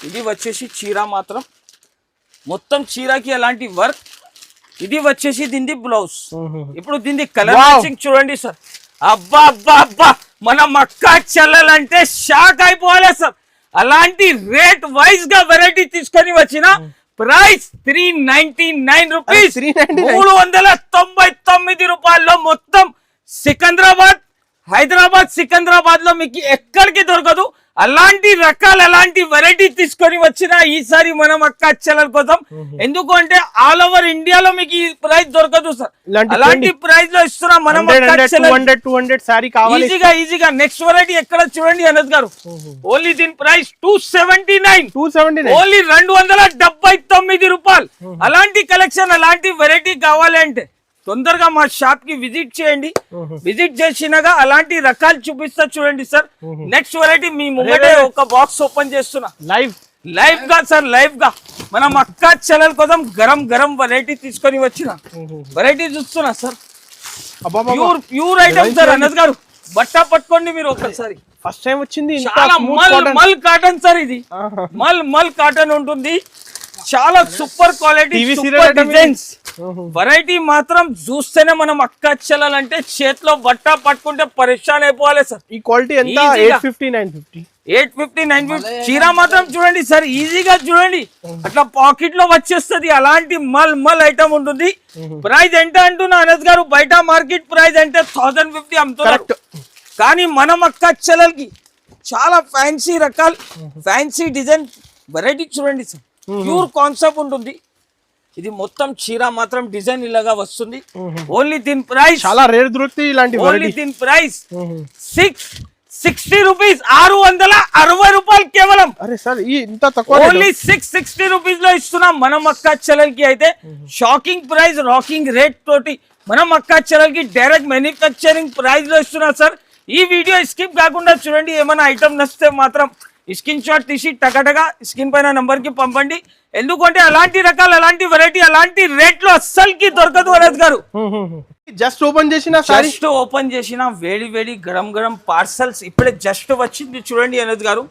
A: ఇది వచ్చేసి చీర మాత్రం మొత్తం చీరకి అలాంటి వర్క్. ఇది వచ్చేసి దీని బ్లౌజ్. ఇప్పుడు దీని కలర్ మ్యాచింగ్ చూడండి సార్. అబ్బా అబ్బా అబ్బా, మన మక్కా చెల్లెలంటే షాక్ అయిపోవాలి సార్. అలాంటి రేట్ వైజ్ గా వెరైటీ తీసుకొని వచ్చిన ప్రైస్ 399 రూపీస్, 399 రూపాయల్లో మొత్తం సికింద్రాబాద్, హైదరాబాద్, సికింద్రాబాద్ లో మీకు ఎక్కడికి దొరకదు. అలాంటి రకాలు అలాంటి వెరైటీ తీసుకొని వచ్చిన ఈసారి మనం అక్క చెల్లెల కోసం. ఎందుకంటే ఆల్ ఓవర్ ఇండియాలో మీకు ఈ ప్రైస్ దొరకదు సార్. అలాంటి ప్రైస్ లో ఇస్తున్నాం మనం. ఈజీగా నెక్స్ట్ వెరైటీ ఎక్కడ చూడండి అనద్ గారు, ఓన్లీ దీని ప్రైస్ 279, ఓన్లీ 279 రూపాయలు. అలాంటి కలెక్షన్ అలాంటి వెరైటీ కావాలి అంటే తొందరగా మా షాప్ కి విజిట్ చేయండి. విజిట్ చేసినాగా అలాంటి రకాలు చూపిస్తా చూడండి సార్. నెక్స్ట్ వెరైటీ మీ ముంగటే ఒక బాక్స్ ఓపెన్ చేస్తున్నా లైవ్ గా సార్. లైవ్ గా మనం అక్క చెల్లెల కోసం గరం గరం వెరైటీ తీసుకొని వచ్చిన వెరైటీ చూస్తున్నా సార్. Pure item sir. అనద్ గారు బట్ట పట్టుకోండి మీరు ఒకసారి.
B: ఫస్ట్ టైం వచ్చింది
A: చాలా మల్ కాటన్ సార్. ఇది మల్ కాటన్ ఉంటుంది. చాలా super quality, super designs. Variety మాత్రం చూస్తేనే మనం అక్క చెల్లాలంటే చేతిలో బట్ట పట్టుకుంటే పరేషాన్ అయిపోవాలి సార్.
B: ఈ క్వాలిటీ ఎంత? 850, 950
A: చీర మాత్రం చూడండి సార్. ఈజీగా చూడండి, అట్లా పాకెట్ లో వచ్చేస్తుంది. అలాంటి మల్ ఐటమ్ ఉంటుంది. ప్రైస్ ఎంత అంటున్నా అనద్ గారు, బయట మార్కెట్ ప్రైస్ అంటే 1050 అమ్ముతున్నారు. కానీ మనం అక్క చెల్లెలకి చాలా ఫ్యాన్సీ రకాలు, ఫ్యాన్సీ డిజైన్ వెరైటీ చూడండి సార్. ప్యూర్ కాన్సెప్ట్ ఉంటుంది. ఇది మొత్తం చీర మాత్రం డిజైన్ ఇలాగా వస్తుంది. ఓన్లీ దీని ప్రైస్
B: చాలా రేర్ దొరుకుతాయి ఇలాంటి.
A: ఓన్లీ దీని ప్రైస్ 660 రూపీస్, 660 రూపాయలు కేవలం.
B: అరే సార్ ఇంత తక్కువ?
A: ఓన్లీ 660 రూపీస్ లో ఇస్తున్నాం మనం అక్క చెల్లెలకి. అయితే షాకింగ్ ప్రైస్, రాకింగ్ రేట్ తోటి మనం అక్క చెల్లెలకి డైరెక్ట్ మ్యానుఫ్యాక్చరింగ్ ప్రైస్ లో ఇస్తున్నాం సార్. ఈ వీడియో స్కిప్ కాకుండా చూడండి. ఏమైనా ఐటమ్ నచ్చితే మాత్రం స్క్రీన్ షాట్ తీసి టకటగా స్క్రీన్ పైన నంబర్ కి పంపండి. ఎందుకంటే అలాంటి రకాలు, అలాంటి వెరైటీ, అలాంటి రేట్ లో అస్సలకి దొరకదు అనద్ గారు.
B: జస్ట్ ఓపెన్
A: చేసిన వేడి వేడి గరం గరం పార్సల్స్ ఇప్పుడే జస్ట్ వచ్చింది చూడండి అనద్ గారు.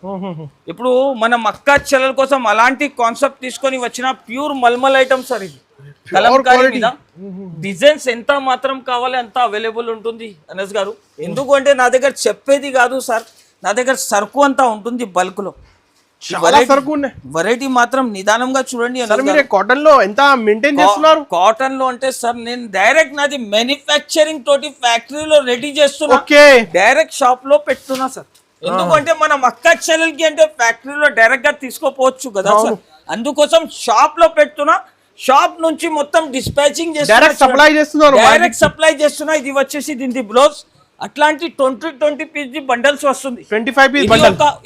A: ఇప్పుడు మనం అక్క చెల్లెల కోసం అలాంటి కాన్సెప్ట్ తీసుకొని వచ్చిన ప్యూర్ మల్మల్ ఐటమ్ సార్. ఇది కలంకారీ మీద డిజైన్స్ ఎంత మాత్రం కావాలి అంత అవైలబుల్ ఉంటుంది అనద్ గారు. ఎందుకంటే నా దగ్గర చెప్పేది కాదు సార్, నా దగ్గర సరుకు అంతా ఉంటుంది బల్క్ లో. వెరైటీ మాత్రం నిదానంగా చూడండి.
B: కాటన్ లో ఎంత మెయింటైన్ చేస్తున్నారు?
A: కాటన్ లో అంటే సార్ నేను డైరెక్ట్ నాది మ్యానుఫ్యాక్చరింగ్ తోటి ఫ్యాక్టరీలో రెడీ చేస్తున్నా, డైరెక్ట్ షాప్ లో పెట్టున్నా సార్. ఎందుకంటే మనం అక్క చెల్లెలకి అంటే ఫ్యాక్టరీలో డైరెక్ట్ గా తీసుకోపోవచ్చు కదా సార్. అందుకోసం షాప్ లో పెట్టున్నా. షాప్ నుంచి మొత్తం డిస్పాచింగ్
B: డైరెక్ట్
A: సప్లై చేస్తున్నా. ఇది వచ్చేసి దీని బ్లౌజ్. అట్లాంటి 20 పీస్ బండల్స్ వస్తుంది.
B: 25 పీస్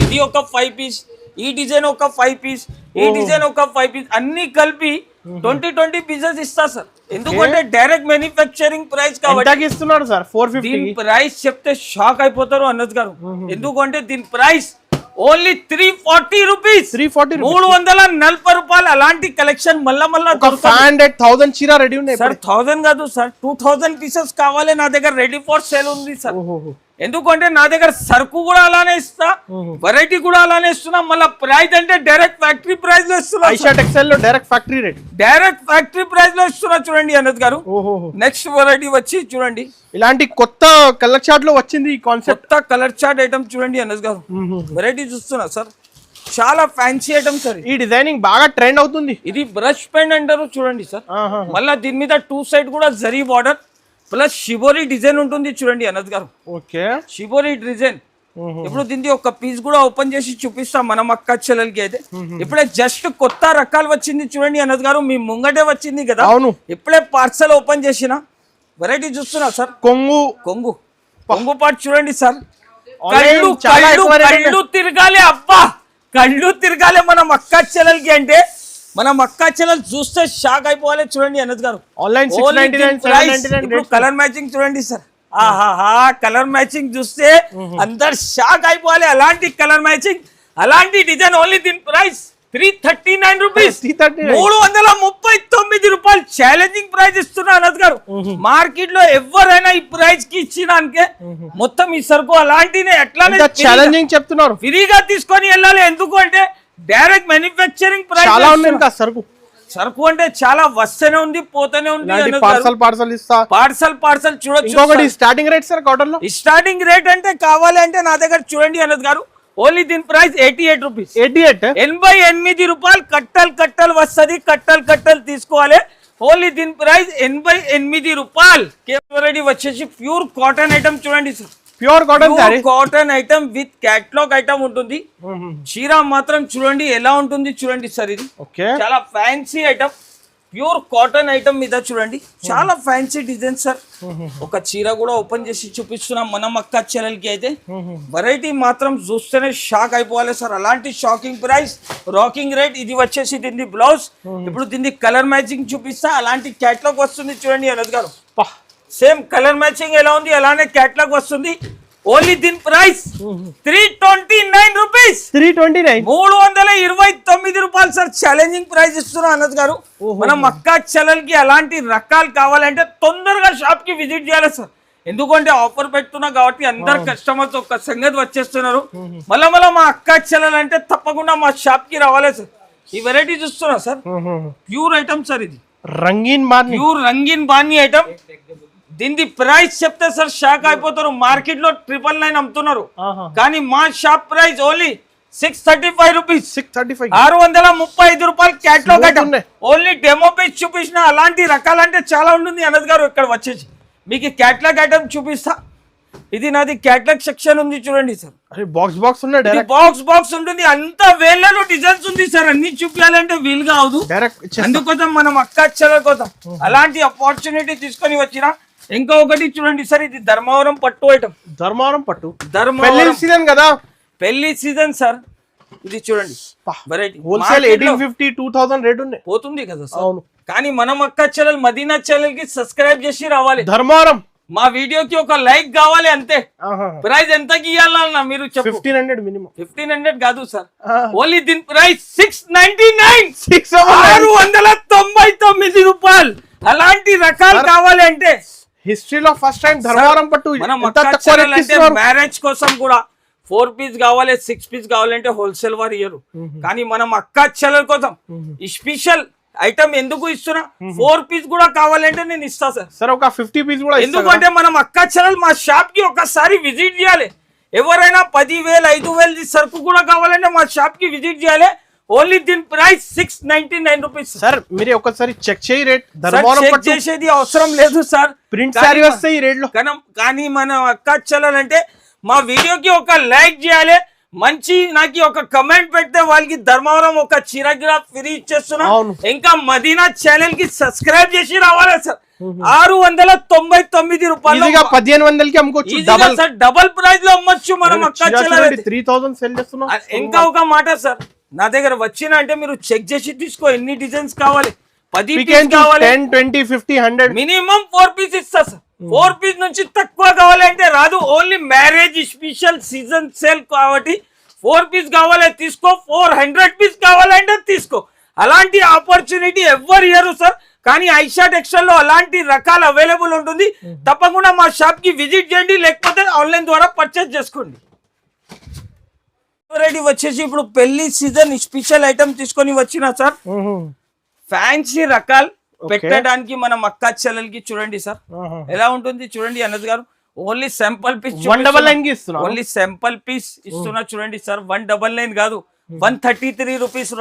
A: ఇది ఒక 5 పీస్, ఈ డిజైన్ ఒక 5 పీస్, ఈ డిజైన్ ఒక 5 పీస్, అన్ని కలిపి 20 పీసెస్ ఇస్తా సార్. ఎందుకంటే డైరెక్ట్ మ్యానుఫ్యాక్చరింగ్ ప్రైస్ కాబట్టి
B: ఇస్తున్నారు సార్. 450.
A: దీని ప్రైస్ చెప్తే షాక్ అయిపోతారు అనద్ గారు. ఎందుకంటే దీని ప్రైస్ ఓన్లీ 340 రూపీస్, 340 రూపాయలు. అలాంటి కలెక్షన్ మళ్ళా
B: 500,000 చీర రెడీ ఉన్నాయి
A: సార్. 1000 కాదు సార్, 2000 పీసెస్ కావాలి. నా దగ్గర రెడీ ఫర్ సేల్ ఉంది సార్. ఎందుకంటే నా దగ్గర సరుకు కూడా అలానే ఇస్తా, వెరైటీ కూడా అలానే ఇస్తున్నా. మళ్ళీ ప్రైస్ అంటే డైరెక్ట్ ఫ్యాక్టరీ ప్రైస్ లో ఇస్తున్నా.
B: ఐషా టెక్స్టైల్ లో direct factory rate,
A: direct factory price లో ఇస్తున్నా చూడండి అనద్ గారు. నెక్స్ట్ వెరైటీ వచ్చి చూడండి,
B: ఇలాంటి కొత్త కలర్ చార్ట్ లో వచ్చింది ఈ కాన్సెప్ట్.
A: కొత్త కలర్ చార్ట్ ఐటమ్ చూడండి అనద్ గారు. వెరైటీ చూస్తున్నా సార్, చాలా ఫ్యాన్సీ ఐటమ్ సార్.
B: ఈ డిజైనింగ్ బాగా ట్రెండ్ అవుతుంది.
A: ఇది బ్రష్ పెయింట్ అంటారు చూడండి సార్. మళ్ళీ దీని మీద 2 సైడ్ కూడా zari border plus shibori design ఉంటుంది చూడండి అనద్ గారు.
B: Okay,
A: shibori design. ఇప్పుడు దీన్ని ఒక పీస్ కూడా ఓపెన్ చేసి చూపిస్తాం మనం అక్క చెల్లెలకి. అయితే ఇప్పుడే జస్ట్ కొత్త రకాలు వచ్చింది చూడండి అనద్ గారు. మీ ముంగటే వచ్చింది కదా, ఇప్పుడే పార్సల్ ఓపెన్ చేసిన వెరైటీ చూస్తున్నా సార్.
B: కొంగు
A: పార్ట్ చూడండి సార్. కళ్ళు
B: చాలా
A: కళ్ళు
B: ఎక్కువ రేట్
A: కళ్ళు తిరగాలి అబ్బా, కళ్ళు తిరగాలి మన అక్క చెల్లెలకి. అంటే మన అక్క చెల్లెలు చూస్తే షాక్ అయిపోవాలి. చూడండి అనద్ గారు,
B: ఆన్లైన్ 699 799
A: కలర్ మ్యాచింగ్ చూడండి సార్. ఆహాహా, కలర్ మ్యాచింగ్ చూస్తే అందరు షాక్ అయిపోవాలి. అలాంటి కలర్ మ్యాచింగ్, అలాంటి డిజైన్, ఓన్లీ దీని ప్రైస్ 339 రూపీస్, 339 రూపాయలు. ఛాలెంజింగ్ ప్రైస్ ఇస్తున్నా అనద్ గారు. మార్కెట్ లో ఎవరైనా ఈ ప్రైస్ కి ఇచ్చినాకే మొత్తం ఈ సరుకు అలాంటినే ఎట్లానే
B: ఛాలెంజింగ్ చెప్తున్నారు,
A: ఫ్రీగా తీసుకొని వెళ్ళాలి. ఎందుకు అంటే డైరెక్ట్ మ్యానుఫ్యాక్చరింగ్ ప్రైస్
B: చాలా ఉన్నాయి ఇంకా సరుకు.
A: సరుకు అంటే చాలా వస్తూనే ఉంది, పోతూనే ఉంది.
B: పార్సల్ ఇస్తా,
A: పార్సల్ చూడొచ్చు.
B: ఇంకొకటి స్టార్టింగ్ రేట్ సార్ కాటన్ లో.
A: స్టార్టింగ్ రేట్ అంటే కావాలి అంటే నా దగ్గర చూడండి అనద్ గారు, ఓన్లీ దీని ప్రైస్ 88 రూపీస్, 88 రూపాయలు. కట్టలు వస్తుంది, కట్టలు తీసుకోవాలి. ఓన్లీ దీని ప్రైస్ 88 రూపాయలు. కేవలం వచ్చేసి ప్యూర్ కాటన్ ఐటమ్ చూడండి sir,
B: pure
A: cotton item with catalogue item ఉంటుంది. చీర మాత్రం చూడండి ఎలా ఉంటుంది చూడండి సార్. ఇది చాలా fancy item, pure cotton item మీద చూడండి, చాలా ఫ్యాన్సీ డిజైన్ సార్. ఒక చీర కూడా ఓపెన్ చేసి చూపిస్తున్నాం మనం అక్క చెల్లెలకి. అయితే వెరైటీ మాత్రం చూస్తేనే షాక్ అయిపోవాలి సార్. అలాంటి షాకింగ్ ప్రైస్, రాకింగ్ రేట్. ఇది వచ్చేసి దీన్ని బ్లౌజ్. ఇప్పుడు దీన్ని కలర్ మ్యాచింగ్ చూపిస్తా. అలాంటి క్యాటలాగ్ వస్తుంది చూడండి అనద్ గారు. సేమ్ కలర్ మ్యాచింగ్ ఎలా ఉంది అలానే క్యాటలాగ్ వస్తుంది. ఓన్లీ దీని ప్రైస్ 329 రూపీస్, 329 రూపాయలు సార్. ఛాలెంజింగ్ ప్రైస్ ఇస్తున్నా అనద్ గారు. మనం అక్క చెల్లెలకి అలాంటి రకాలు కావాలంటే తొందరగా షాప్ కి విజిట్ చేయాలి సార్. ఎందుకంటే ఆఫర్ పెడుతున్నా కాబట్టి అందరు కస్టమర్స్ ఒక సంగతి వచ్చేస్తున్నారు. మళ్ళా మా అక్క చెల్లెలు అంటే తప్పకుండా మా షాప్ కి రావాలి సార్. ఈ వెరైటీ చూస్తున్నా సార్, ప్యూర్ ఐటమ్ సార్. ఇది ప్యూర్ రంగీన్ బాని ఐటమ్. దీని ప్రైస్ చెప్తే సార్ షాక్ అయిపోతారు. మార్కెట్ లో 999 అమ్ముతున్నారు, కానీ మా షాప్ ప్రైస్ ఓన్లీ 635 రూపీస్, 635 రూపాయలు. Catalogue item, only demo piece చూపించిన. అలాంటి రకాలంటే చాలా ఉంటుంది అనద్ గారు. ఇక్కడ వచ్చేసి మీకు క్యాటలాగ్ ఐటమ్ చూపిస్తా. ఇది నాది క్యాటలాగ్ సెక్షన్ ఉంది చూడండి సార్.
B: బాక్స్ ఉన్నాయి,
A: బాక్స్ ఉంటుంది. అంత వేలలో డిజైన్స్ ఉంది సార్. అన్ని చూపించాలంటే వీలుగా అవదు. అందుకోసం మనం అక్క చెల్లెల కోసం అలాంటి ఆపర్చునిటీ తీసుకొని వచ్చిన. ఇంకా ఒకటి చూడండి సార్, ఇది ధర్మవరం పట్టు ఐటమ్.
B: పెళ్లి సీజన్ కదా,
A: పెళ్లి సీజన్ సార్. ఇది చూడండి వెరైటీ,
B: హోల్సేల్ 1850-2000 రేట్ ఉంది,
A: పోతుంది కదా సార్. కానీ మనం అక్క చెల్లెలు మదీనా చెల్లెల్ కి సబ్స్క్రైబ్ చేసి రావాలి.
B: ధర్మవరం
A: మా వీడియోకి ఒక లైక్ కావాలి అంతే. ప్రైస్ ఎంత ఇవ్వాలన్నా మీరు చెప్పు.
B: 1500 మినిమం.
A: 1500 కాదు సార్, ఓన్లీ దీని ప్రైస్ 699, 699 రూపాయలు. అలాంటి రకాలు కావాలి అంటే
B: హిస్టరీలో ఫస్ట్ టైం ధర్మవరం పట్టు.
A: మ్యారేజ్ కోసం కూడా 4 పీస్ కావాలి, 6 పీస్ కావాలంటే హోల్సేల్ వారు ఇయ్యరు. కానీ మనం అక్క చెల్లెల కోసం స్పెషల్ ఐటమ్ ఎందుకు ఇస్తున్నా, 4 పీస్ కూడా కావాలంటే నేను ఇస్తా సార్.
B: ఒక 50 పీస్ కూడా.
A: ఎందుకంటే మనం అక్క చెల్లెలు మా షాప్ కి ఒకసారి విజిట్ చేయాలి. ఎవరైనా 10,000 5,000 సరుకు కూడా కావాలంటే మా షాప్ కి విజిట్ చేయాలి. ఓన్లీ దీని ప్రైస్ 699 రూపీస్
B: సార్. మీరు ఒకసారి చెక్ చేయి రేట్.
A: చెక్ చేసేది అవసరం లేదు సార్,
B: ప్రింట్ సారీ వస్తాయి ఈ రేట్ లో.
A: కానీ మన అక్క చెల్లెలంటే మా వీడియోకి ఒక లైక్ చేయాలి, మంచి నాకు ఒక కమెంట్ పెడితే వాళ్ళకి ధర్మవరం ఒక చిరగ్రాఫ్ ఫ్రీ ఇచ్చేస్తున్నా. ఇంకా మదీనా ఛానల్ కి సబ్స్క్రైబ్ చేసి రావాలి సార్. 699 రూపాయలు,
B: 1500కి అమ్ముకోవచ్చు
A: సార్. డబల్ ప్రైస్ లో అమ్మొచ్చు మనం అక్క చెల్లెలు.
B: 3000 సెల్ చేస్తున్నాం.
A: ఇంకా ఒక మాట సార్, నా దగ్గర వచ్చిన అంటే మీరు చెక్ చేసి తీసుకో. ఎన్ని డిజైన్స్ కావాలి, 10 పీస్ కావాలి,
B: 10, 20, 50, 100
A: మినిమం 4 పీస్ ఇస్తా సార్. 4 పీస్ నుంచి తక్కువ కావాలంటే రాదు. Only marriage special season sale కాబట్టి 4 పీస్ కావాలి తీసుకో, 400 పీస్ కావాలంటే తీసుకో. అలాంటి ఆపర్చునిటీ ఎవరు ఇయ్యరు సార్. కానీ ఐషా టెక్స్టైల్ లో అలాంటి రకాలు అవైలబుల్ ఉంటుంది. తప్పకుండా మా షాప్ కి విజిట్ చేయండి, లేకపోతే ఆన్లైన్ ద్వారా పర్చేస్ చేసుకోండి. వెరైటీ వచ్చేసి ఇప్పుడు పెళ్లి సీజన్ స్పెషల్ ఐటమ్ తీసుకొని వచ్చిన సార్. ఫ్యాన్సీ రకాలు పెట్టడానికి మనం అక్క చెల్లెలకి చూడండి సార్ ఎలా ఉంటుంది చూడండి అనద్ గారు. ఓన్లీ శాంపుల్ పీస్,
B: 199 ఇస్తున్నా.
A: ఓన్లీ శాంపుల్ పీస్ ఇస్తున్నా చూడండి సార్. 199 కాదు, 133 రూపీస్.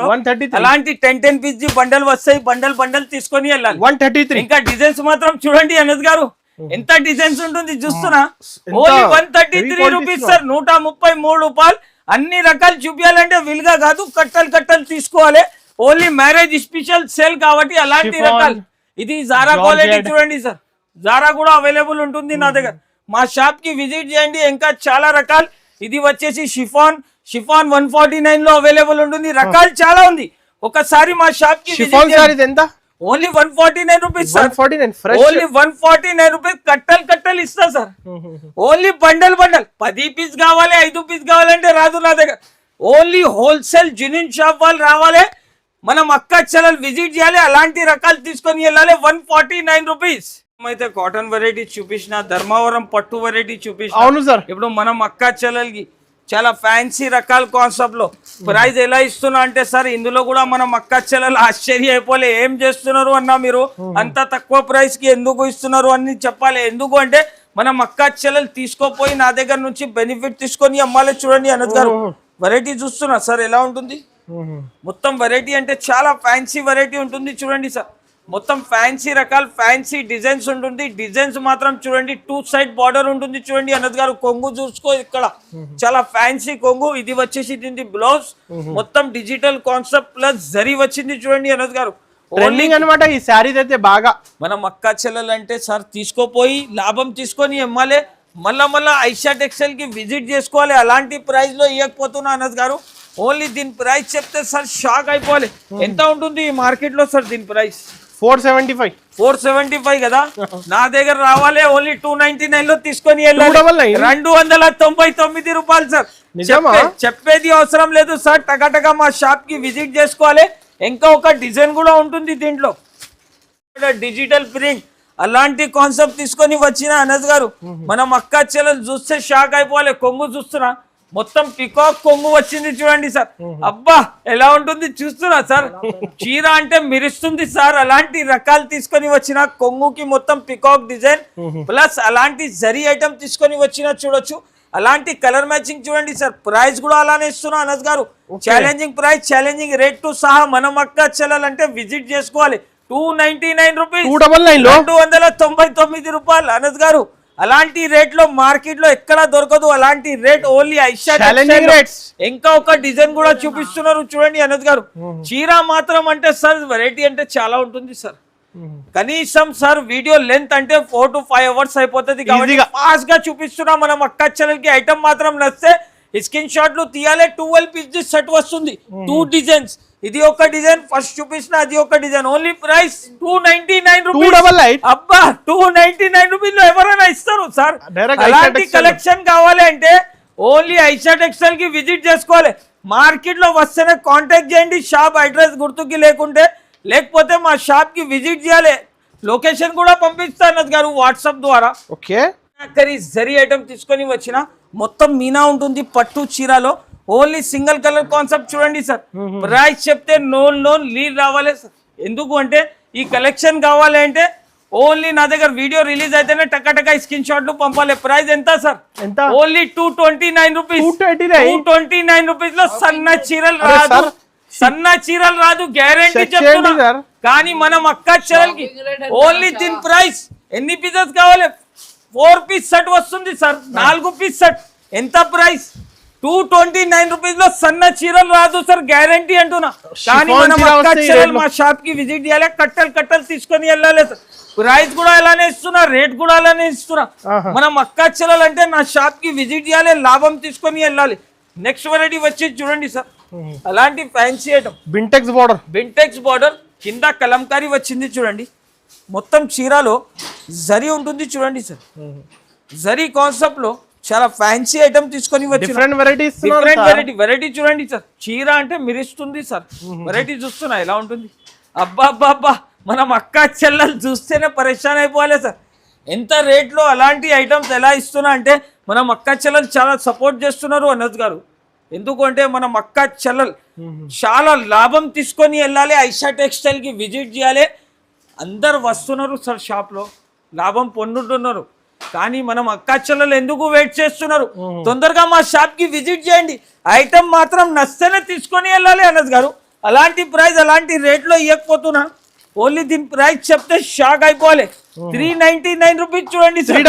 A: అలాంటి 10 పీస్ బండల్ వస్తాయి, బండల్ తీసుకొని వెళ్ళాలి.
B: 133.
A: ఇంకా డిజైన్స్ మాత్రం చూడండి అనద్ గారు, ఎంత డిజైన్స్ ఉంటుంది చూస్తున్నా. ఓన్లీ 133 రూపీస్ సార్, 133 రూపాయలు. అన్ని రకాలు చూపించాలంటే వీలుగా కాదు, కట్టలు తీసుకోవాలి. ఓన్లీ మ్యారేజ్ స్పెషల్ సేల్ కాబట్టి అలాంటి రకాలు. ఇది జారా క్వాలిటీ చూడండి సార్, జారా కూడా అవైలబుల్ ఉంటుంది నా దగ్గర. మా షాప్ కి విజిట్ చేయండి. ఇంకా చాలా రకాలు ఇది వచ్చేసి షిఫాన్ 149 లో అవైలబుల్ ఉంటుంది. రకాలు చాలా ఉంది. ఒకసారి మా షాప్ కి
B: షిఫాన్ సారీస్ ఎంత?
A: Only 149 rupees sir.
B: 149 fresh.
A: Only 149 rupees కట్టలు ఇస్తా సార్. ఓన్లీ బండల్ 10 పీస్ కావాలి 5 పీస్ కావాలంటే రాదు నా దగ్గర. ఓన్లీ హోల్సేల్ జెన్యూన్ షాప్ వాళ్ళు రావాలి, మనం అక్క చెల్లెలు విజిట్ చేయాలి, అలాంటి రకాలు తీసుకొని వెళ్ళాలి. 149 రూపీస్. అయితే కాటన్ వెరైటీ చూపించిన, ధర్మవరం పట్టు వెరైటీ చూపించిన.
B: అవును సార్.
A: ఇప్పుడు మనం అక్క చెల్లెలకి చాలా ఫ్యాన్సీ రకాల కాన్సెప్ట్ లో ప్రైస్ ఎలా ఇస్తున్నా అంటే సార్, ఇందులో కూడా మనం అక్క చెల్లెలు ఆశ్చర్య అయిపోలే, ఏం చేస్తున్నారు అన్నా మీరు అంత తక్కువ ప్రైస్ కి ఎందుకు ఇస్తున్నారు అని చెప్పాలి. ఎందుకు అంటే మనం అక్క చెల్లెలు తీసుకోపోయి నా దగ్గర నుంచి బెనిఫిట్ తీసుకొని అమ్మాలి. చూడండి అనద్ గారు, వెరైటీ చూస్తున్నా సార్ ఎలా ఉంటుంది. మొత్తం వెరైటీ అంటే చాలా ఫ్యాన్సీ వెరైటీ ఉంటుంది. చూడండి సార్, మొత్తం ఫ్యాన్సీ రకాలు, ఫ్యాన్సీ డిజైన్స్ ఉంటుంది. డిజైన్స్ మాత్రం చూడండి, 2 సైడ్ బార్డర్ ఉంటుంది. చూడండి అనద్ గారు, కొంగు చూసుకో ఇక్కడ చాలా ఫ్యాన్సీ కొంగు. ఇది వచ్చేసి దీని బ్లౌజ్ మొత్తం డిజిటల్ కాన్సెప్ట్ ప్లస్ జరీ వచ్చింది. చూడండి అనద్ గారు,
B: ట్రెండింగ్ అన్నమాట ఈ సారీస్ అయితే బాగా.
A: మనం అక్క చెల్లెలు అంటే సార్ తీసుకోపోయి లాభం తీసుకొని ఎమ్మాలే, మళ్ళా ఐషా టెక్స్టైల్ కి విజిట్ చేసుకోవాలి. అలాంటి ప్రైస్ లో ఇవ్వకపోతున్నా అనద్ గారు. ఓన్లీ దీని ప్రైస్ చెప్తే సార్ షాక్ అయిపోవాలి. ఎంత ఉంటుంది ఈ మార్కెట్ లో సార్ దీని ప్రైస్? 475 కదా. నా దగ్గర రావాలి ఓన్లీ 299 లో తీసుకొని వెళ్ళాలి. 299 రూపాయలు సార్. చెప్పేది అవసరం లేదు సార్, టకాటగా మా షాప్ కి విజిట్ చేసుకోవాలి. ఇంకా ఒక డిజైన్ కూడా ఉంటుంది దీంట్లో, డిజిటల్ ప్రింట్ అలాంటి కాన్సెప్ట్ తీసుకొని వచ్చిన అనద్ గారు. మనం అక్క చెల్లెలు చూస్తే షాక్ అయిపోవాలి. కొంగు చూస్తున్నా, మొత్తం పికాక్ కొంగు వచ్చింది. చూడండి సార్, అబ్బా ఎలా ఉంటుంది చూస్తున్నా సార్. చీర అంటే మెరుస్తుంది సార్. అలాంటి రకాలు తీసుకొని వచ్చిన, కొంగుకి మొత్తం పికాక్ డిజైన్ ప్లస్ అలాంటి జరీ ఐటమ్ తీసుకొని వచ్చిన చూడొచ్చు. అలాంటి కలర్ మ్యాచింగ్ చూడండి సార్. ప్రైస్ కూడా అలానే ఇస్తున్నా అనద్ గారు. ఛాలెంజింగ్ ప్రైస్, ఛాలెంజింగ్ రేట్ తో సహా మనం అక్క చెల్లెలంటే విజిట్ చేసుకోవాలి. 299 రూపీస్, 299 రూపాయలు అనద్ గారు. అలాంటి రేట్ లో మార్కెట్ లో ఎక్కడ దొరకదు. అలాంటి రేట్ ఓన్లీ ఐషా టెక్స్టైల్స్. ఇంకా ఒక డిజైన్ కూడా చూపిస్తున్నారు చూడండి అనద్ గారు. చీర మాత్రం అంటే సార్ వెరైటీ అంటే చాలా ఉంటుంది సార్. కనీసం సార్ వీడియో లెంత్ అంటే 4 to 5 అవర్స్ అయిపోతుంది కాబట్టి ఫాస్ట్ గా చూపిస్తున్నా. మనం అక్క చెల్లెలకి ఐటమ్ మాత్రం నచ్చితే స్క్రీన్ షాట్లు తీయాలి. 12 పీసెస్ సెట్ వస్తుంది, 2 డిజైన్స్. ఇది ఒక డిజైన్ ఫస్ట్ చూపించిన, అది ఒక డిజైన్. Only price 299 rupees. అబ్బా 299 రూపీస్ లో ఎవరైనా ఇస్తారు సార్. అలాంటి కలెక్షన్ కావాలి అంటే ఓన్లీ ఐషా టెక్స్టైల్ కి విజిట్ చేసుకోవాలి. మార్కెట్ లో వస్తేనే కాంటాక్ట్ చేయండి. షాప్ అడ్రస్ గుర్తుకి లేకపోతే మా షాప్ కి విజిట్ చేయాలి. లొకేషన్ కూడా పంపిస్తాను గారు వాట్సాప్ ద్వారా.
B: ఓకే,
A: జరీ ఐటమ్ తీసుకొని వచ్చిన, మొత్తం మీనా ఉంటుంది పట్టు చీరలో. ఓన్లీ సింగిల్ కలర్ కాన్సెప్ట్ చూడండి సార్. ప్రైస్ చెప్తే నోన్ లీడ్ రావాలి సార్. ఎందుకు అంటే ఈ కలెక్షన్ కావాలి అంటే ఓన్లీ నా దగ్గర వీడియో రిలీజ్ అయితేనే టకా స్క్రీన్ షాట్లు పంపాలి. ప్రైస్ ఎంత సార్? Only 229 rupees. 229 రూపీస్ లో సన్న చీరలు రాదు, గ్యారంటీ చెప్తున్నా. కానీ మనం అక్క చెల్లెలకి ఓన్లీ దీని ప్రైస్ ఎన్ని పీసెస్ కావాలి? 4 పీస్ సెట్ వస్తుంది సార్, 4 పీస్ సెట్. ఎంత ప్రైస్? 229 రూపీస్ లో సన్న చీరలు రాదు సార్, గ్యారంటీ అంటున్నా. కానీ మనం అక్క చెల్లెలు మా షాప్ కి విజిట్ చేయాలి, కట్టలు తీసుకొని వెళ్ళాలి సార్. ప్రైస్ కూడా అలానే ఇస్తున్నా, రేట్ కూడా అలానే ఇస్తున్నా. మనం అక్క చెల్లెలు అంటే నా షాప్ కి విజిట్ చేయాలి, లాభం తీసుకొని వెళ్ళాలి. నెక్స్ట్ వెరైటీ వచ్చి చూడండి సార్, అలాంటి ఫ్యాన్సీ ఐటమ్ బింటెక్స్ బార్డర్ కింద కలంకారీ వచ్చింది. చూడండి మొత్తం చీరలో జరీ ఉంటుంది. చూడండి సార్, జరీ కాన్సెప్ట్ లో చాలా ఫ్యాన్సీ ఐటమ్ తీసుకొని
B: డిఫరెంట్
A: వెరైటీ చూడండి సార్. చీర అంటే మిరుస్తుంది సార్. వెరైటీ చూస్తున్నా ఎలా ఉంటుంది. అబ్బా మనం అక్క చెల్లెలు చూస్తేనే పరేషాన్ అయిపోవాలి సార్. ఎంత రేట్లో అలాంటి ఐటమ్స్ ఎలా ఇస్తున్నా అంటే మనం అక్క చెల్లెలు చాలా సపోర్ట్ చేస్తున్నారు అనద్ గారు. ఎందుకు అంటే మనం అక్క చెల్లెలు చాలా లాభం తీసుకొని వెళ్ళాలి. ఐషా టెక్స్టైల్ కి విజిట్ చేయాలి. అందరు వస్తున్నారు సార్ షాప్ లో, లాభం పొందుతున్నారు. కానీ మనం అక్క చెల్లెలు ఎందుకు వెయిట్ చేస్తున్నారు? తొందరగా మా షాప్ కి విజిట్ చేయండి. ఐటమ్ మాత్రం నచ్చితేనే తీసుకొని వెళ్ళాలి అనద్ గారు. అలాంటి ప్రైస్ అలాంటి రేట్ లో ఇవ్వకపోతున్నా. ఓన్లీ దీని ప్రైస్ చెప్తే షాక్ అయిపోవాలి. 399 రూపీస్ చూడండి సార్.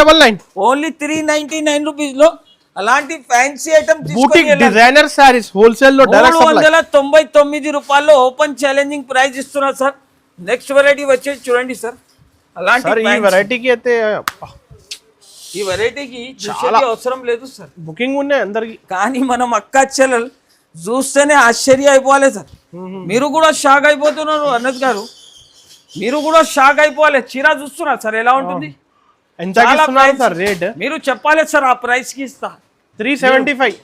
A: ఓన్లీ 399 రూపీస్ లో అలాంటి fancy item
B: designer saris wholesale లో
A: 399 రూపాయల్లో ఓపెన్ ఛాలెంజింగ్ ప్రైస్ ఇస్తున్నారు సార్. నెక్స్ట్ వెరైటీ వచ్చేసి చూడండి సార్. అలాంటి
B: వెరైటీకి అయితే
A: ఈ వెరైటీకి చూసేది అవసరం లేదు సార్,
B: బుకింగ్ ఉన్నాయి అందరికి.
A: కానీ మనం అక్క చెల్లెలు చూస్తేనే ఆశ్చర్య అయిపోవాలి సార్. మీరు కూడా షాక్ అయిపోతున్నారు అన్నద్ గారు, మీరు కూడా షాక్ అయిపోవాలి. చీర చూస్తున్నారు సార్ ఎలా ఉంటుంది,
B: ఎంత ఇస్తున్నారు సార్ రేట్?
A: మీరు చెప్పాలి సార్ ఆ ప్రైస్ కి ఇస్తా.
B: 375.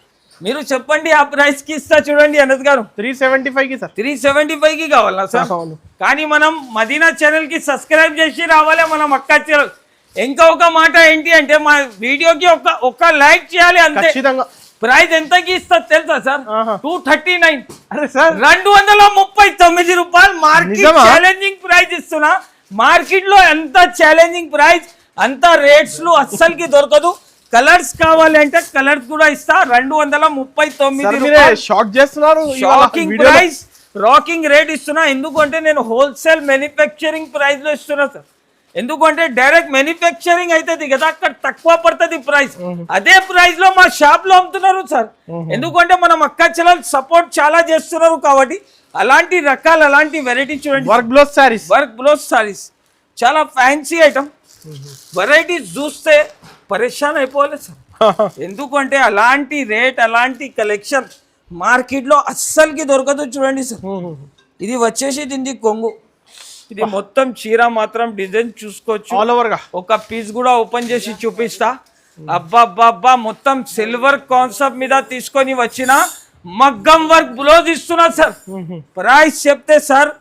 A: మీరు చెప్పండి ఆ ప్రైస్ కి ఇస్తా. చూడండి అన్నద్ గారు
B: 375 కి సార్.
A: 375 కి కావాలా సార్? కానీ మనం మదీనా ఛానల్ కి సబ్స్క్రైబ్ చేసి రావాలి మనం అక్క చెల్లెలు. ఇంకా ఒక మాట ఏంటి అంటే మా వీడియోకి ఒక లైక్ చేయాలి అంతే.
B: ఖచ్చితంగా.
A: ప్రైస్ ఎంతకి ఇస్తా తెలుసా సార్? 239.
B: అరే సార్
A: 239 రూపాయలు మార్కెట్ ఛాలెంజింగ్ ప్రైస్ ఇస్తున్నా. మార్కెట్ లో ఎంత ఛాలెంజింగ్ ప్రైస్ అంత రేట్స్ లో అస్సలకి దొరకదు. కలర్స్ కావాలి అంటే కలర్స్ కూడా ఇస్తా. 239
B: షాక్ చేస్తున్నారు.
A: షాకింగ్ ప్రైస్, రాకింగ్ రేట్ ఇస్తున్నా. ఎందుకంటే నేను హోల్సేల్ మ్యానుఫ్యాక్చరింగ్ ప్రైస్ లో ఇస్తున్నా సార్. ఎందుకంటే డైరెక్ట్ మ్యానుఫ్యాక్చరింగ్ అవుతుంది కదా, అక్కడ తక్కువ పడుతుంది ప్రైస్. అదే ప్రైస్ లో మా షాప్ లో అమ్ముతున్నారు సార్. ఎందుకంటే మనం అక్క చెల్లెలు సపోర్ట్ చాలా చేస్తున్నారు కాబట్టి అలాంటి రకాలు అలాంటి వెరైటీ చూడండి.
B: Work blouse saris,
A: work blouse saris చాలా ఫ్యాన్సీ ఐటమ్. వెరైటీస్ చూస్తే పరేషాన్ అయిపోవాలి సార్. ఎందుకంటే అలాంటి రేట్ అలాంటి కలెక్షన్ మార్కెట్ లో అస్సలకి దొరకదు. చూడండి సార్, ఇది వచ్చేసి దీనికి కొంగు, ఇది మొత్తం చీర మాత్రం డిజైన్ చూసుకోవచ్చు
B: ఆల్ ఓవర్ గా.
A: ఒక పీస్ కూడా ఓపెన్ చేసి చూపిస్తా. అబ్బా మొత్తం సిల్వర్ కాన్సెప్ట్ మీద తీసుకొని వచ్చిన మగ్గం వర్క్ బ్లౌజ్ ఇస్తున్నా సార్. ప్రైస్ చెప్తే సార్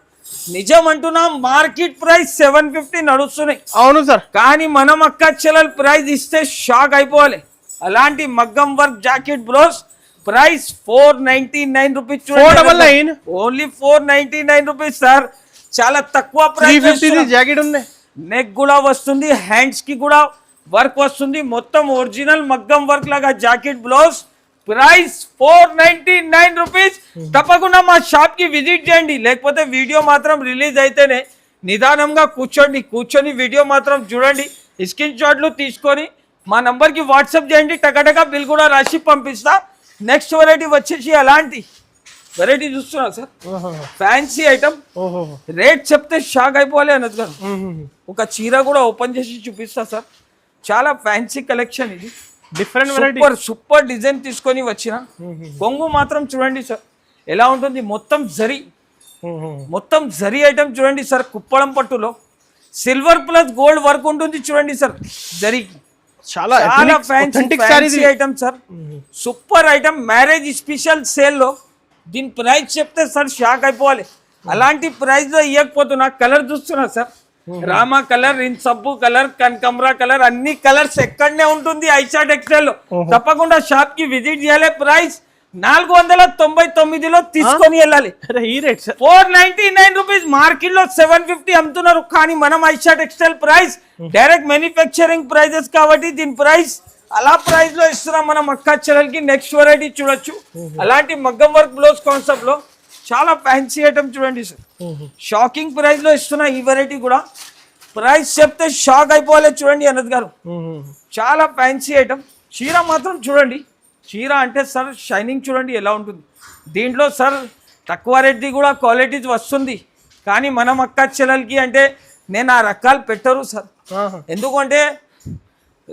A: నిజం అంటున్నా, మార్కెట్ ప్రైస్ 750 నడుస్తున్నాయి.
B: అవును సార్,
A: కానీ మనం అక్క చెల్లెలు ప్రైస్ ఇస్తే షాక్ అయిపోవాలి. అలాంటి మగ్గం work jacket blouse price 499 rupees.
B: 499
A: only 499 rupees sir. చాలా తక్కువ ప్రైస్.
B: జాకెట్ ఉంది,
A: నెక్ కూడా వస్తుంది, హ్యాండ్స్ కి కూడా వర్క్ వస్తుంది. మొత్తం ఒరిజినల్ మగ్గం వర్క్ లాగా జాకెట్ బ్లౌజ్ ప్రైస్ 499 రూపీస్. తప్పకుండా మా షాప్ కి విజిట్ చేయండి. లేకపోతే వీడియో మాత్రం రిలీజ్ అయితేనే నిదానంగా కూర్చొని వీడియో మాత్రం చూడండి. స్క్రీన్ షాట్లు తీసుకొని మా నంబర్ కి వాట్సాప్ చేయండి. టకటకా బిల్ కూడా రాసి పంపిస్తా. నెక్స్ట్ వెరైటీ వచ్చేసి అలాంటి వెరైటీ చూస్తున్నా సార్, ఫ్యాన్సీ ఐటమ్. రేట్ చెప్తే షాక్ అయిపోవాలి అన్నది గారు. ఒక చీర కూడా ఓపెన్ చేసి చూపిస్తా సార్. చాలా ఫ్యాన్సీ కలెక్షన్ ఇది,
B: డిఫరెంట్ వెరైటీ,
A: సూపర్ డిజైన్ తీసుకొని వచ్చిన. కొంగు మాత్రం చూడండి సార్ ఎలా ఉంటుంది, మొత్తం జరీ ఐటమ్ చూడండి సార్. కుప్పడం పట్టులో సిల్వర్ ప్లస్ గోల్డ్ వర్క్ ఉంటుంది చూడండి సార్. జరీకి
B: చాలా
A: fancy item sir. Super item. Marriage special sale లో దీని ప్రైస్ చెప్తే సార్ షాక్ అయిపోవాలి. అలాంటి ప్రైస్ లో ఇవ్వకపోతున్నా. కలర్ చూస్తున్నా సార్, రామా కలర్, ఇన్ సబ్బు కలర్, కనకమరా కలర్, అన్ని కలర్స్ ఎక్కడనే ఉంటుంది ఐషా టెక్స్టైల్ లో. తప్పకుండా షాప్ కి విజిట్ చేయాలి. ప్రైస్ 499లో తీసుకొని వెళ్ళాలి. 499 రూపీస్. మార్కెట్ లో 750 అమ్ముతున్నారు. కానీ మనం Aisha textile price direct manufacturing prices కాబట్టి దీని ప్రైస్ అలా ప్రైస్ లో ఇస్తున్నాం మనం అక్క చెల్లెలకి. నెక్స్ట్ వెరైటీ చూడొచ్చు. అలాంటి మగ్గం వర్క్ బ్లౌజ్ కాన్సెప్ట్ లో చాలా ఫ్యాన్సీ ఐటమ్ చూడండి సార్. షాకింగ్ ప్రైస్ లో ఇస్తున్నా ఈ వెరైటీ కూడా. ప్రైస్ చెప్తే షాక్ అయిపోవాలి. చూడండి అన్నద్ గారు, చాలా ఫ్యాన్సీ ఐటమ్. చీర మాత్రం చూడండి. చీర అంటే సార్ షైనింగ్ చూడండి ఎలా ఉంటుంది. దీంట్లో సార్ తక్కువ రేట్ది కూడా క్వాలిటీ వస్తుంది. కానీ మనం అక్క చెల్లెలకి అంటే నేను ఆ రకాలు పెట్టరు సార్. ఎందుకంటే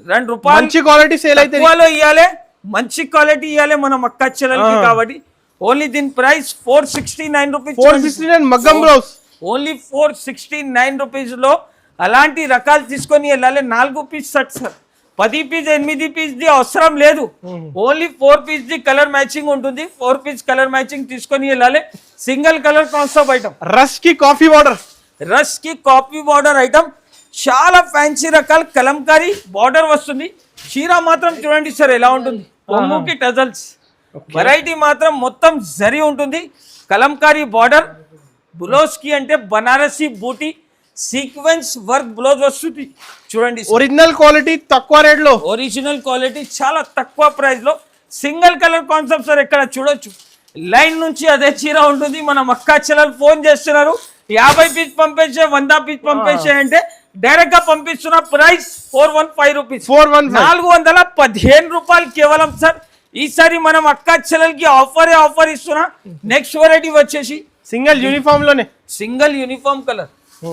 A: 2 రూపాయలు
B: మంచి క్వాలిటీ సేల్ అయితే
A: ఇవ్వాలి, మంచి క్వాలిటీ ఇవ్వాలి మనం అక్క చెల్లెలకి. కాబట్టి ఓన్లీ దీని ప్రైస్ 469 రూపీస్.
B: 469 మగ్గం బ్లౌజ్
A: ఓన్లీ 469 రూపీస్ లో అలాంటి రకాలు తీసుకొని వెళ్ళాలి. 4 piece set sir. 10 piece 8 piece ది అవసరం లేదు. ఓన్లీ 4 పీస్ ది కలర్ మ్యాచింగ్ ఉంటుంది. 4 పీస్ కలర్ మ్యాచింగ్ తీసుకొని వెళ్ళాలి. Single colour concept item.
B: రష్ కి కాఫీ
A: బార్డర్ ఐటమ్. చాలా ఫ్యాన్సీ రకాల కలంకారీ బార్డర్ వస్తుంది. చీర మాత్రం చూడండి సార్ ఎలా ఉంటుంది. కొమ్ముకి టజల్స్ వెరైటీ మాత్రం మొత్తం జరీ ఉంటుంది. కలంకారీ బార్డర్. బ్లౌజ్ కి అంటే బనారసి బూటీ సీక్వెన్స్ వర్క్ బ్లౌజ్ వస్తుంది చూడండి.
B: ఒరిజినల్ క్వాలిటీ తక్కువ రేట్ లో,
A: ఒరిజినల్ క్వాలిటీ చాలా తక్కువ ప్రైస్ లో. Single colour concept sir. ఇక్కడ చూడొచ్చు లైన్ నుంచి అదే చీర ఉంటుంది. మనం అక్క చెల్లెలు ఫోన్ చేస్తున్నారు 50 పీస్ పంపించే 100 పీస్ పంపించే అంటే డైరెక్ట్ గా పంపిస్తున్న. Price 415 rupees. 415 రూపాయలు కేవలం సార్. ఈసారి మనం అక్క చెల్లెలకి ఆఫర్ ఇస్తున్నా. నెక్స్ట్ వెరైటీ వచ్చేసి
B: సింగిల్ యూనిఫామ్ లోనే,
A: సింగిల్ యూనిఫామ్ కలర్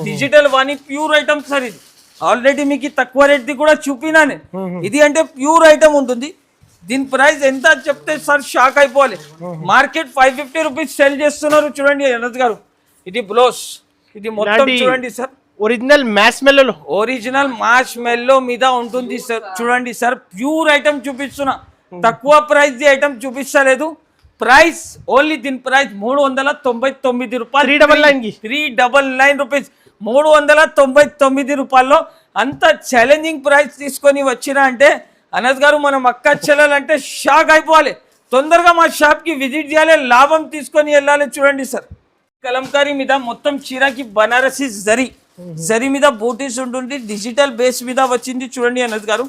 A: డిజిటల్ వాణి ప్యూర్ ఐటమ్ సార్. ఇది ఆల్రెడీ మీకు తక్కువ రేట్ది కూడా చూపినా నేను. ఇది అంటే ప్యూర్ ఐటమ్ ఉంటుంది. దీని ప్రైస్ ఎంత చెప్తే సార్ షాక్ అయిపోవాలి. మార్కెట్ 550 రూపీస్ సెల్ చేస్తున్నారు చూడండి అనద్ గారు. ఇది బ్లోస్, ఇది మొత్తం చూడండి సార్,
B: ఒరిజినల్ మ్యాష్ మెల్లో,
A: ఒరిజినల్ మాష్ మెల్లో మీద ఉంటుంది సార్. చూడండి సార్, ప్యూర్ ఐటమ్ చూపిస్తున్నా, తక్కువ ప్రైస్ ది ఐటమ్ చూపిస్తలేదు. ప్రైస్ ఓన్లీ దీని ప్రైస్ 399 రూపాయలు, 399 రూపీస్, 399 రూపాయల్లో అంత ఛాలెంజింగ్ ప్రైస్ తీసుకొని వచ్చినా అంటే అనద్ గారు మనం అక్క చెల్లెలంటే షాక్ అయిపోవాలి. తొందరగా మా షాప్కి విజిట్ చేయాలి, లాభం తీసుకొని వెళ్ళాలి. చూడండి సార్, కలంకారీ మీద మొత్తం చీరకి బనారసి జరీ మీద బూటీస్ ఉంటుంది, డిజిటల్ బేస్ మీద వచ్చింది చూడండి అనద్ గారు.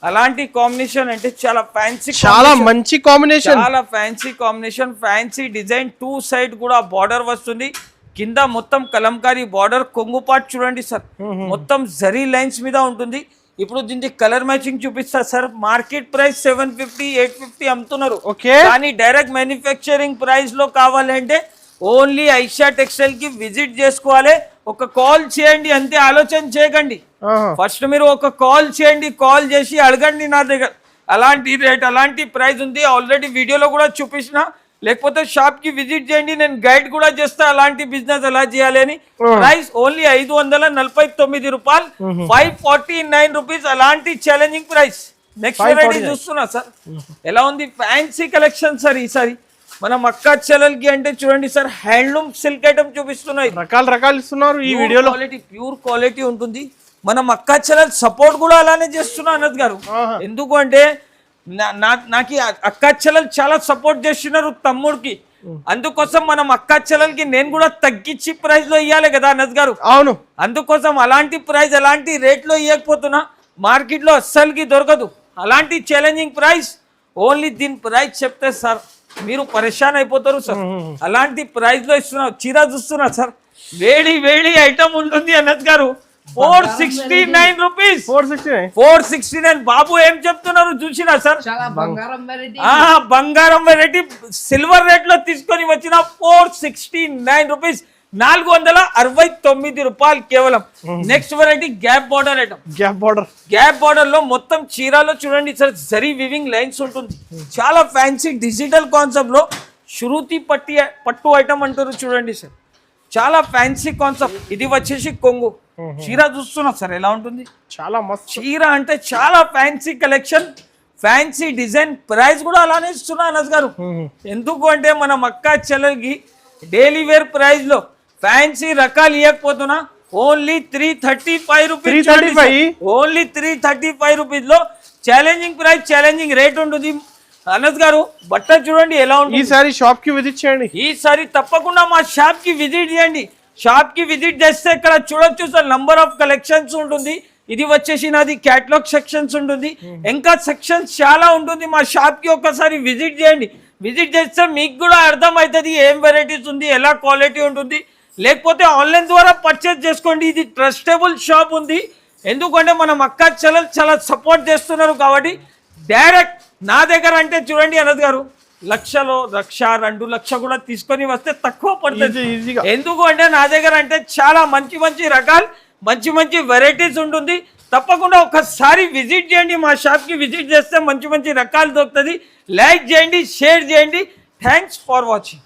A: అలాంటి కాంబినేషన్ అంటే చాలా ఫ్యాన్సీ,
B: చాలా మంచి కాంబినేషన్,
A: చాలా fancy combination, fancy design. 2 side కూడా బార్డర్ వస్తుంది, కింద మొత్తం కలంకారీ బార్డర్, కొంగు పార్ట్ చూడండి సార్, మొత్తం జరీ లైన్స్ మీద ఉంటుంది. ఇప్పుడు దీనికి కలర్ మ్యాచింగ్ చూపిస్తా సార్. మార్కెట్ ప్రైస్ 750, 850 అమ్ముతున్నారు, కానీ డైరెక్ట్ మ్యానుఫ్యాక్చరింగ్ ప్రైస్ లో కావాలంటే ఓన్లీ ఐషా టెక్స్టైల్ కి విజిట్ చేసుకోవాలి. ఒక కాల్ చేయండి అంతే, ఆలోచన చేయకండి. ఫస్ట్ మీరు ఒక కాల్ చేయండి, కాల్ చేసి అడగండి నా దగ్గర అలాంటి రేట్ అలాంటి ప్రైస్ ఉంది, ఆల్రెడీ వీడియోలో కూడా చూపించిన. లేకపోతే షాప్ కి విజిట్ చేయండి, నేను గైడ్ కూడా చేస్తా అలాంటి బిజినెస్ ఎలా చేయాలి అని. ప్రైస్ ఓన్లీ 549 రూపాయలు, 549 రూపీస్, అలాంటి ఛాలెంజింగ్ ప్రైస్. నెక్స్ట్ వెరైటీ చూస్తున్నా సార్, ఎలా ఉంది ఫ్యాన్సీ కలెక్షన్ సార్. ఈసారి మనం అక్క చెల్లెలకి అంటే చూడండి సార్, హ్యాండ్లూమ్ సిల్క్ ఐటమ్ చూపిస్తున్నాయి,
B: రకాలు ఇస్తున్నారు ఈ వీడియోలో.
A: క్వాలిటీ, ప్యూర్ క్వాలిటీ ఉంటుంది. మనం అక్క చెల్లెలు సపోర్ట్ కూడా అలానే చేస్తున్నా అనద్ గారు. ఎందుకు అంటే నాకు అక్క చెల్లెలు చాలా సపోర్ట్ చేస్తున్నారు తమ్ముడికి, అందుకోసం మనం అక్క చెల్లెలకి నేను కూడా తగ్గించి ప్రైస్ లో ఇవ్వాలి కదా అనద్ గారు.
B: అవును,
A: అందుకోసం అలాంటి ప్రైస్ అలాంటి రేట్ లో ఇవ్వకపోతున్నా మార్కెట్ లో అస్సలకి దొరకదు. అలాంటి ఛాలెంజింగ్ ప్రైస్ ఓన్లీ దీని ప్రైస్ చెప్తే సార్ మీరు పరేషాన్ అయిపోతారు సార్. అలాంటి ప్రైస్ లో ఇస్తున్నా. చీర చూస్తున్నా సార్, వేడి ఐటమ్ ఉంటుంది అనద్ గారు. 469 రూపీస్, 469. బాబు ఏం చెప్తున్నారు చూసినా సార్, బంగారం వెరైటీ సిల్వర్ రేట్ లో తీసుకొని వచ్చిన 469 రూపీస్, 469 రూపాయలు కేవలం. Next variety gap border item. Gap border లో మొత్తం చీరలో చూడండి సార్, జరీ వివింగ్ లైన్స్ ఉంటుంది, చాలా ఫ్యాన్సీ డిజిటల్ కాన్సెప్ట్ లో శృతి పట్టు ఐటమ్ అంటారు చూడండి సార్, చాలా ఫ్యాన్సీ కాన్సెప్ట్. ఇది వచ్చేసి కొంగు. చీర చూస్తున్నా సార్ ఎలా ఉంటుంది,
B: చాలా మస్తు
A: చీర అంటే చాలా fancy collection, fancy design. Price కూడా అలానే ఇస్తున్నా అనస్ గారు. ఎందుకు అంటే మనం అక్క చెల్లెలకి డైలీ వేర్ ప్రైస్ లో ఫ్యాన్సీ రకాలు ఇవ్వకపోతున్నా ఓన్లీ 335 రూపీస్, ఓన్లీ 335 రూపీస్ లో ఛాలెంజింగ్ ప్రైస్, ఛాలెంజింగ్ రేట్ ఉంటుంది అనస్ గారు. బట్ట చూడండి ఎలా ఉంటుంది.
B: ఈసారి షాప్ కి విజిట్ చేయండి,
A: ఈసారి తప్పకుండా మా షాప్ కి విజిట్ చేయండి. షాప్ కి విజిట్ చేస్తే ఇక్కడ చూడొచ్చు సార్, నంబర్ ఆఫ్ కలెక్షన్స్ ఉంటుంది. ఇది వచ్చేసి నాది క్యాటలాగ్ సెక్షన్స్ ఉంటుంది, ఇంకా సెక్షన్స్ చాలా ఉంటుంది. మా షాప్ కి ఒకసారి విజిట్ చేయండి, విజిట్ చేస్తే మీకు కూడా అర్థం అవుతుంది ఏం వెరైటీస్ ఉంది, ఎలా క్వాలిటీ ఉంటుంది. లేకపోతే ఆన్లైన్ ద్వారా పర్చేస్ చేసుకోండి, ఇది ట్రస్టబుల్ షాప్ ఉంది. ఎందుకంటే మనం అక్క చెల్లెలు చాలా సపోర్ట్ చేస్తున్నారు కాబట్టి. డైరెక్ట్ నా దగ్గర అంటే చూడండి అనద్ గారు, 1,00,000, 2 కూడా తీసుకొని వస్తే తక్కువ పడుతుంది. ఎందుకు అంటే నా దగ్గర అంటే చాలా మంచి రకాలు, మంచి వెరైటీస్ ఉంటుంది. తప్పకుండా ఒకసారి విజిట్ చేయండి, మా షాప్కి విజిట్ చేస్తే మంచి రకాలు దొరుకుతుంది. లైక్ చేయండి, షేర్ చేయండి. Thanks for watching.